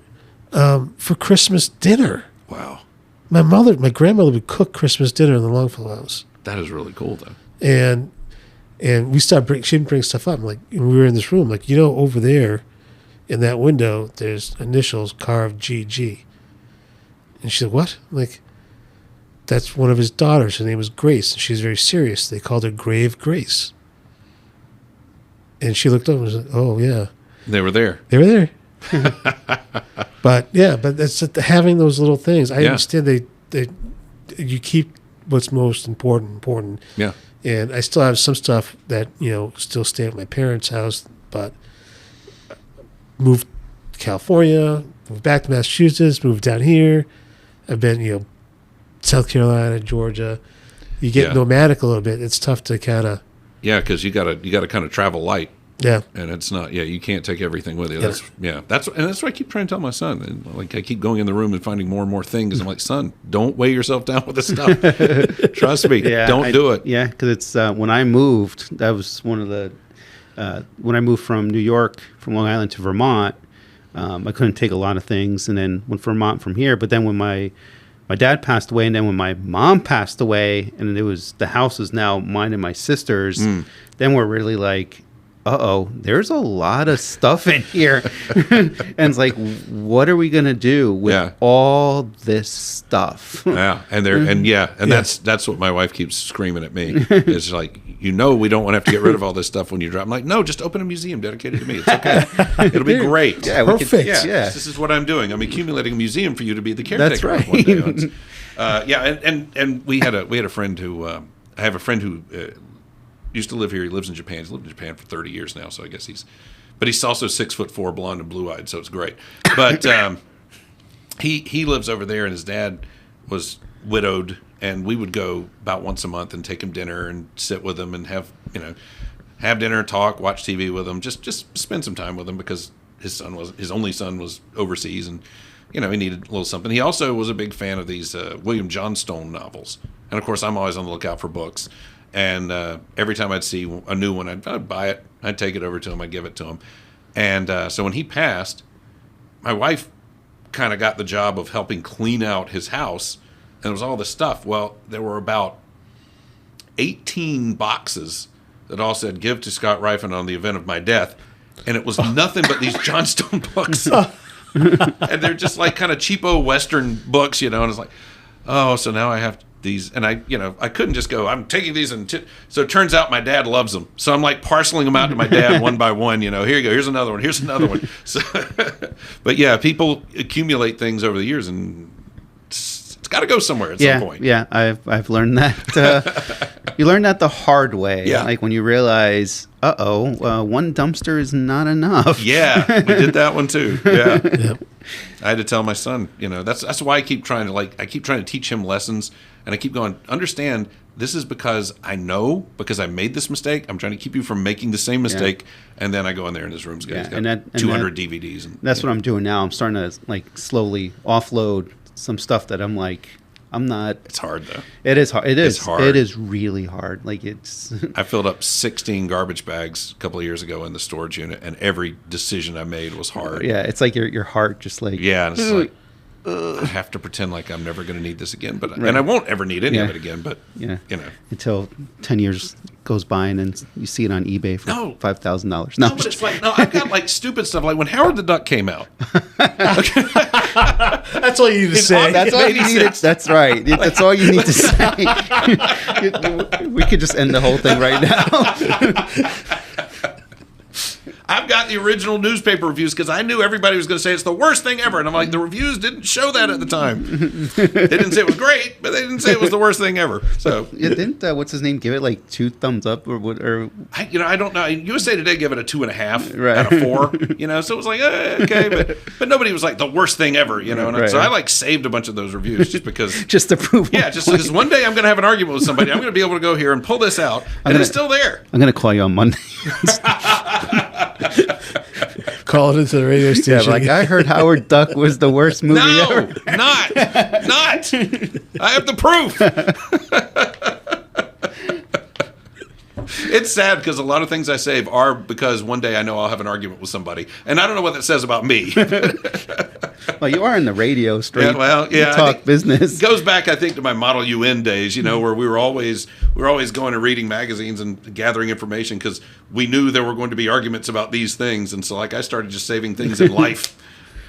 for Christmas dinner. Wow. My grandmother would cook Christmas dinner in the Longfellow House. That is really cool, though. And we started she'd bring stuff up. Like, we were in this room, like, over there in that window, there's initials carved GG. And she said, what? I'm like, that's one of his daughters. Her name was Grace, and she's very serious. They called her Grave Grace. And she looked up and was like, oh, yeah. They were there. They were there. But that's having those little things. I understand you keep what's most important. Yeah. And I still have some stuff that, still stay at my parents' house, but moved to California, moved back to Massachusetts, moved down here. I've been, South Carolina, Georgia. You get nomadic a little bit. It's tough to kind of... Yeah, because you gotta kind of travel light. Yeah. And it's not, you can't take everything with you. That's what I keep trying to tell my son. And like, I keep going in the room and finding more and more things. I'm like, son, don't weigh yourself down with this stuff. Trust me. Don't do it. Yeah, because it's, when I moved, that was one of the, when I moved from New York, from Long Island to Vermont, I couldn't take a lot of things, and then went from Vermont from here. But then when my dad passed away, and then when my mom passed away, and the house is now mine and my sister's, then we're really like, there's a lot of stuff in here. And it's like, what are we going to do with all this stuff? Yeah. And that's what my wife keeps screaming at me. It's like, we don't want to have to get rid of all this stuff when you drive. I'm like, no, just open a museum dedicated to me. It's okay. It'll be great. Yeah, perfect. This is what I'm doing. I'm accumulating a museum for you to be the caretaker. That's right. Of one day. And we had a friend who, I have a friend who, used to live here. He lives in Japan. He's lived in Japan for 30 years now, so I guess he's also 6'4", blonde and blue-eyed, so it's great. But he lives over there, and his dad was widowed, and we would go about once a month and take him dinner and sit with him and have dinner, talk, watch TV with him, just spend some time with him because his only son was overseas, and he needed a little something. He also was a big fan of these William Johnstone novels, and of course I'm always on the lookout for books. And every time I'd see a new one, I'd buy it. I'd take it over to him. I'd give it to him. And so when he passed, my wife kind of got the job of helping clean out his house. And it was all this stuff. Well, there were about 18 boxes that all said, "Give to Scott Ryfun on the event of my death." And it was nothing but these Johnstone books. And they're just like kind of cheapo Western books, and it's like, so now I have these, and I couldn't just go, I'm taking these, so it turns out my dad loves them. So I'm like parceling them out to my dad one by one, here you go, here's another one. So, but yeah, people accumulate things over the years, and it's got to go somewhere at some point. Yeah, I've learned that. You learn that the hard way. Yeah. Like when you realize, one dumpster is not enough. Yeah, we did that one too. Yeah. Yep. I had to tell my son, that's why I keep trying to teach him lessons, and I keep going, understand, this is because I made this mistake. I'm trying to keep you from making the same mistake. And then I go in there and his room's got 200 DVDs. And that's what I'm doing now. I'm starting to like slowly offload some stuff that I'm like, I'm not. It's hard though. It is hard. It's hard. It is really hard. Like it's. I filled up 16 garbage bags a couple of years ago in the storage unit, and every decision I made was hard. Yeah, it's like your heart just like. Yeah, and it's like I have to pretend like I'm never going to need this again, and I won't ever need any of it again. But until 10 years goes by, and then you see it on eBay for $5,000. No, but it's like I've got like stupid stuff like when Howard the Duck came out. That's all you need to say. That's all you need. That's right. That's all you need to say. We could just end the whole thing right now. I've got the original newspaper reviews because I knew everybody was going to say it's the worst thing ever. And I'm like, the reviews didn't show that at the time. They didn't say it was great, but they didn't say it was the worst thing ever. So didn't what's his name give it like 2 thumbs up or what? Or I don't know. USA Today gave it a 2.5 out of 4. So it was like okay, but nobody was like the worst thing ever. And so I like saved a bunch of those reviews just because just to prove. Yeah, just because one day I'm going to have an argument with somebody. I'm going to be able to go here and pull this out, and it's still there. I'm going to call you on Monday. Call it into the radio station. Yeah, like I heard Howard Duck was the worst movie ever. Not. I have the proof. It's sad because a lot of things I save are because one day I know I'll have an argument with somebody, and I don't know what that says about me. Well, you are in the radio straight. You talk business. It goes back, I think, to my Model UN days. Where we were always going and reading magazines and gathering information because we knew there were going to be arguments about these things, and so I started just saving things in life.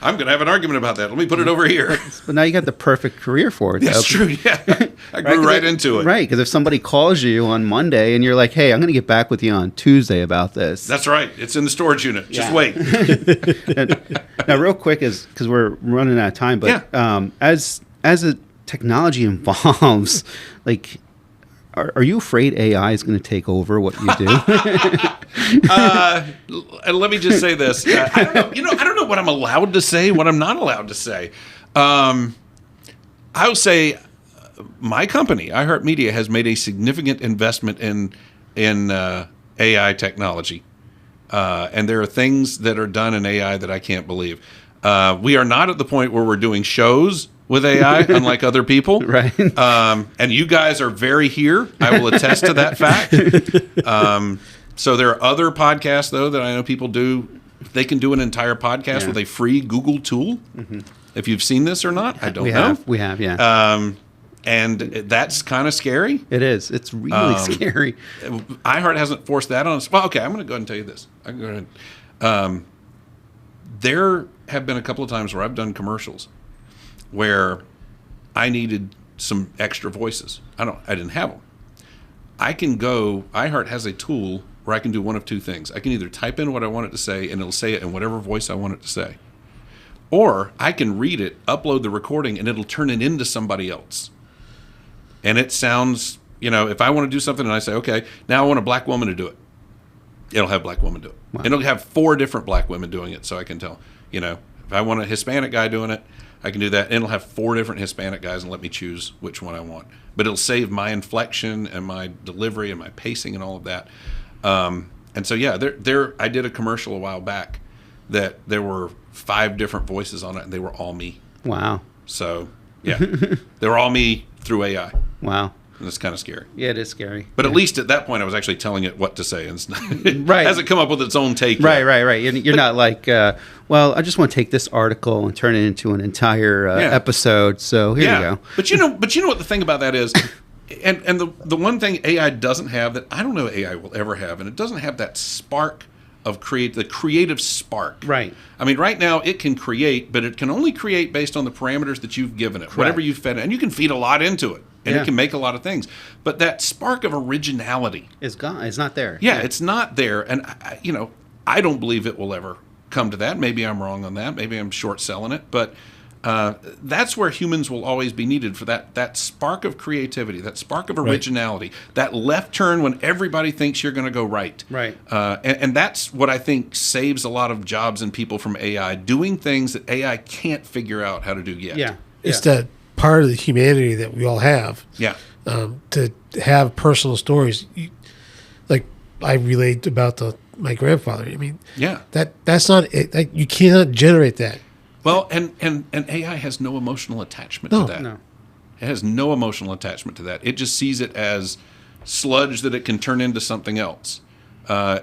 I'm going to have an argument about that. Let me put it over here. But now you got the perfect career for it. That's true, yeah. I grew right into it. Right, because if somebody calls you on Monday and you're like, hey, I'm going to get back with you on Tuesday about this. That's right. It's in the storage unit. Just wait. Now, real quick, because we're running out of time, but as technology involves, like, are you afraid AI is going to take over what you do? Let me just say this. I don't know. I don't know what I'm allowed to say, what I'm not allowed to say. I would say my company, iHeartMedia, has made a significant investment in AI technology. And there are things that are done in AI that I can't believe. We are not at the point where we're doing shows with AI, unlike other people. Right. And you guys are very here. I will attest to that fact. So there are other podcasts, though, that I know people do. They can do an entire podcast with a free Google tool. Mm-hmm. If you've seen this or not, I don't know. We have, yeah. And that's kind of scary. It is. It's really scary. iHeart hasn't forced that on us. Well, okay, I'm going to go ahead and tell you this. I can go ahead. There have been a couple of times where I've done commercials where I needed some extra voices. I didn't have them. iHeart has a tool where I can do one of two things. I can either type in what I want it to say, and it'll say it in whatever voice I want it to say. Or I can read it, upload the recording, and it'll turn it into somebody else. And it sounds, if I want to do something and I say, okay, now I want a black woman to do it, it'll have black woman do it. Wow. And it'll have 4 different black women doing it, so I can tell. If I want a Hispanic guy doing it, I can do that. And it'll have 4 different Hispanic guys and let me choose which one I want. But it'll save my inflection and my delivery and my pacing and all of that. And so, yeah, I did a commercial a while back that there were 5 different voices on it, and they were all me. Wow. So, yeah, they were all me through AI. Wow. And it's kind of scary. Yeah, it is scary. But at least at that point, I was actually telling it what to say. And right. It hasn't come up with its own take yet. Right. You're not like, well, I just want to take this article and turn it into an entire episode. So here you go. But you know what the thing about that is, and the one thing AI doesn't have that I don't know AI will ever have, and it doesn't have that spark of the creative spark. Right. I mean, right now it can create, but it can only create based on the parameters that you've given it, whatever you've fed it. And you can feed a lot into it, and it can make a lot of things. But that spark of originality is gone. It's not there. Yeah, it's not there. And, I don't believe it will ever come to that. Maybe I'm wrong on that. Maybe I'm short selling it. But that's where humans will always be needed for that spark of creativity, that spark of originality, that left turn when everybody thinks you're going to go right. Right. And that's what I think saves a lot of jobs and people from AI, doing things that AI can't figure out how to do yet. Yeah. It's that part of the humanity that we all have. Yeah. To have personal stories. Like I relate about my grandfather. I mean, that's not it. You cannot generate that. Well, and AI has no emotional attachment to that. No. It has no emotional attachment to that. It just sees it as sludge that it can turn into something else.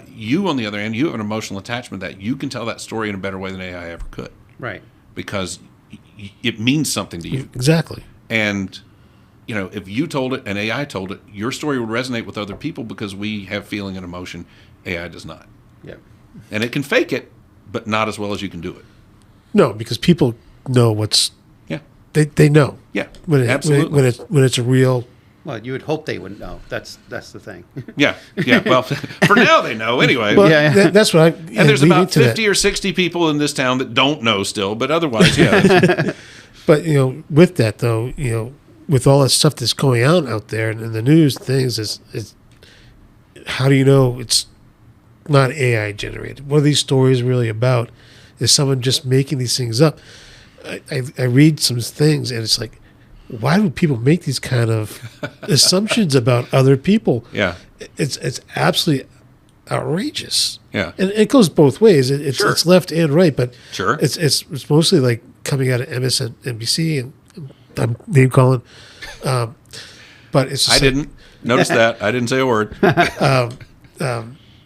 You, on the other hand, you have an emotional attachment that you can tell that story in a better way than AI ever could. Right. Because it means something to you. Exactly. And, if you told it and AI told it, your story would resonate with other people because we have feeling and emotion. AI does not. Yeah. And it can fake it, but not as well as you can do it. No, because people know what's. Yeah. They know. Yeah. Absolutely. When it's a real. Well, you would hope they would know. That's the thing. Yeah. Well, for now they know anyway. Well, that's what I. And there's about 50 or 60 people in this town that don't know still, but otherwise, yeah. But with that though, with all that stuff that's going on out there and the news things, is how do you know it's not AI generated? What are these stories really about? Is someone just making these things up? I read some things and it's like, why do people make these kind of assumptions about other people? Yeah. It's absolutely outrageous. Yeah. And it goes both ways. It's left and right, but it's mostly like coming out of MSNBC and I'm name calling. But it's just I didn't notice that. I didn't say a word.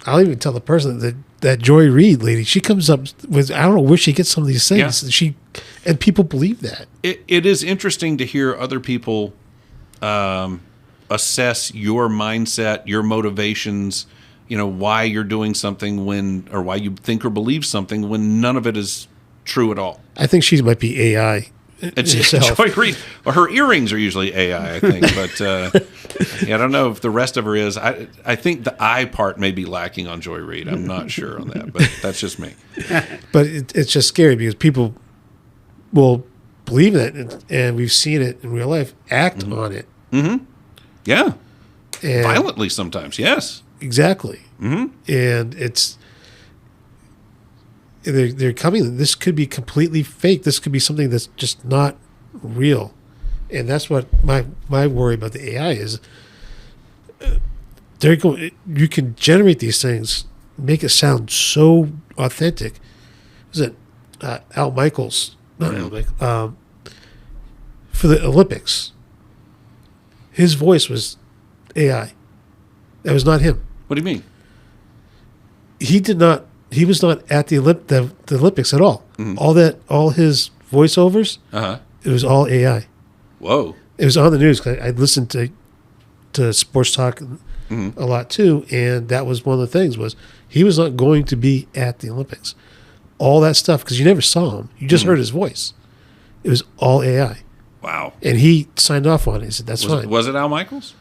I'll even tell the person that Joy Reid lady, she comes up with, I don't know where she gets some of these things. Yeah. And people believe that. It is interesting to hear other people assess your mindset, your motivations, why you're doing something or why you think or believe something when none of it is true at all. I think she might be AI. Joy Reid. Well, her earrings are usually AI, I think, but I don't know if the rest of her is. I think the eye part may be lacking on Joy Reid. I'm not sure on that, but that's just me. But it's just scary because people will believe in it, and we've seen it in real life act on it. Yeah. And Violently sometimes, yes. exactly. And they're coming. This could be completely fake. This could be something that's just not real. And that's what my worry about the AI is. You can generate these things, make it sound so authentic. Is it Al Michaels? Not Al Michaels. For the Olympics, his voice was AI. That was not him. What do you mean? He was not at the Olympics at all. All his voiceovers, it was all AI. Whoa. It was on the news. I listened to sports talk a lot too, and that was one of the things was he was not going to be at the Olympics. All that stuff, because you never saw him. You just heard his voice. It was all AI. Wow. And he signed off on it. He said, that's fine. Was it Al Michaels?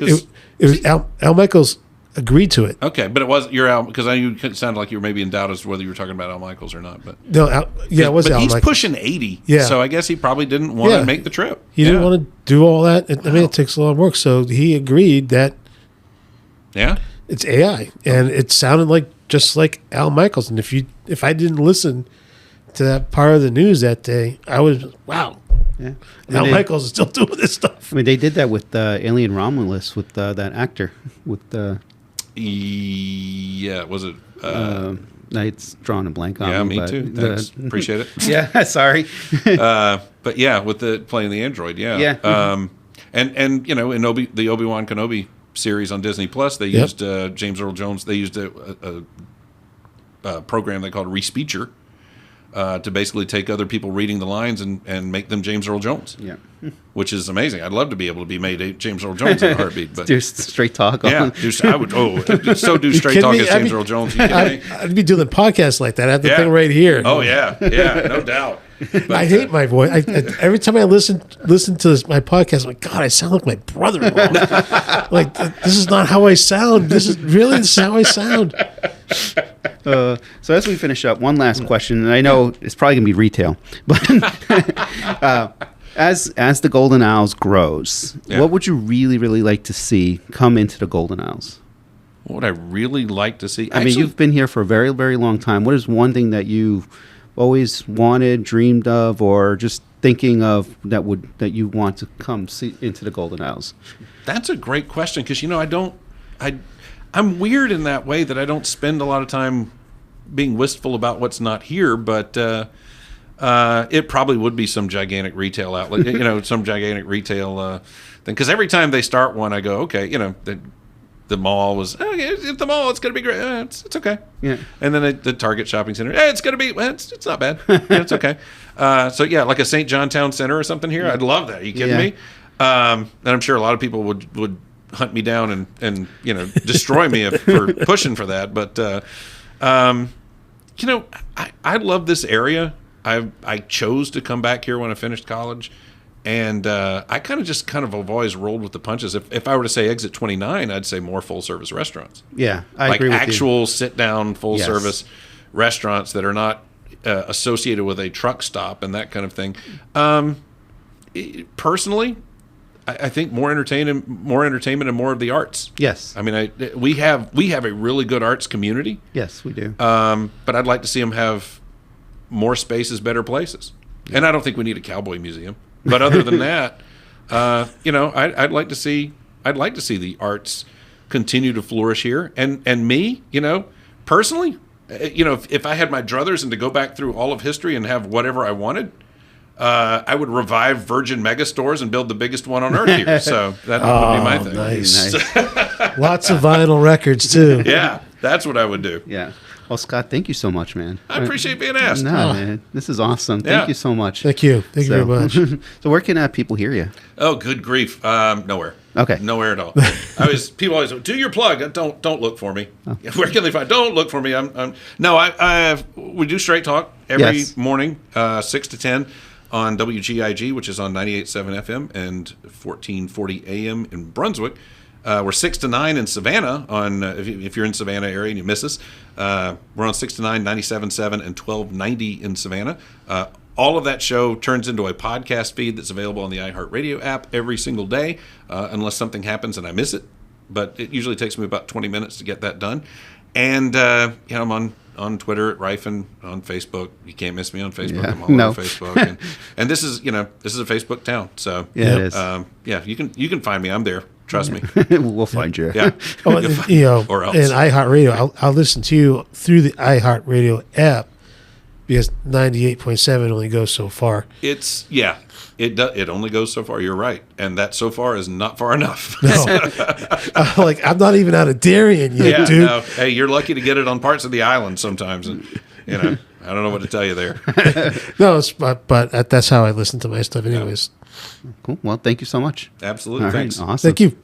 It was Al Michaels agreed to it. Okay, but it was your Al, because it sounded like you were maybe in doubt as to whether you were talking about Al Michaels or not. But no, it was Al Michaels. But he's pushing 80, so I guess he probably didn't want to make the trip. He didn't want to do all that. I mean, it takes a lot of work. So he agreed that it's AI, and it sounded just like Al Michaels. And if I didn't listen to that part of the news that day, I was wow. Yeah. Al Michaels is still doing this stuff. I mean, they did that with Alien Romulus with that actor with yeah, was it? It's drawing a blank on yeah, me. me too. Thanks. Appreciate it. Yeah, sorry. But yeah, with playing the android, yeah. And in the Obi-Wan Kenobi series on Disney Plus, they used James Earl Jones. They used a program they called Respeecher to basically take other people reading the lines and make them James Earl Jones. Yeah. Which is amazing. I'd love to be able to be made James Earl Jones in a heartbeat. But do straight talk. Yeah, I would. Do straight talk as James Earl Jones. You kidding me? I'd be doing podcasts like that. I have the thing right here. Oh yeah, no doubt. But, I hate my voice. Every time I listen to my podcast, I'm like, God, I sound like my brother-in-law. Like this is not how I sound. This is how I sound. So as we finish up, one last question, and I know it's probably gonna be retail, but as the Golden Owls grows, what would you really, really like to see come into the Golden Owls? What would I really like to see? I mean, you've been here for a very, very long time. What is one thing that you've always wanted, dreamed of, or just thinking of that you want to come see into the Golden Owls? That's a great question because I'm weird in that way that I don't spend a lot of time being wistful about what's not here, but it probably would be some gigantic retail outlet, some gigantic retail thing. Because every time they start one, I go, okay, the mall was, at the mall, it's going to be great. It's okay. Yeah. And then the Target shopping center, it's going to be, it's not bad. It's okay. So yeah, like a St. John Town Center or something here. I'd love that. Are you kidding me? And I'm sure a lot of people would hunt me down and destroy me for pushing for that. But I love this area. I chose to come back here when I finished college, and I kind of have always rolled with the punches. If I were to say exit 29, I'd say more full service restaurants. Yeah, I agree with you. Actual sit down full service restaurants that are not associated with a truck stop and that kind of thing. Personally, I think more entertainment and more of the arts. Yes. I mean, we have a really good arts community. Yes, we do. But I'd like to see them have more spaces, better places. Yeah. And I don't think we need a cowboy museum. But other than that, I'd like to see the arts continue to flourish here. And me, personally, if I had my druthers and to go back through all of history and have whatever I wanted, I would revive Virgin Megastores and build the biggest one on earth here. So that would be my thing. Nice. Lots of vinyl records too. Yeah, that's what I would do. Yeah. Well, Scott, thank you so much, man. I appreciate being asked. No, man, this is awesome. Thank you so much. Thank you. Thank you very much. So where can people hear you? Oh, good grief. Nowhere. Okay. Nowhere at all. People always do your plug. Don't look for me. Oh. Where can they find? Don't look for me. We do Straight Talk every morning, 6 to 10 on WGIG, which is on 98.7 FM and 1440 AM in Brunswick. We're 6 to 9 in Savannah on if you're in Savannah area and you miss us. We're on 6 to 9, 97.7 and 1290 in Savannah. all of that show turns into a podcast feed that's available on the iHeartRadio app every single day, unless something happens and I miss it. But it usually takes me about 20 minutes to get that done. And I'm on Twitter at Ryfun, on Facebook. You can't miss me on Facebook. Yeah. I'm all over Facebook. And this is a Facebook town. So Yeah, it is. You can find me. I'm there. Trust me. We'll find you. Yeah. Or else. And iHeartRadio, I'll listen to you through the iHeartRadio app because 98.7 only goes so far. It only goes so far. You're right, and that so far is not far enough. No, I'm not even out of Darien yet, dude. No. Hey, you're lucky to get it on parts of the island sometimes, and I don't know what to tell you there. No, but that's how I listen to my stuff, anyways. Cool. Well, thank you so much. Absolutely, All right, thanks. Awesome. Thank you.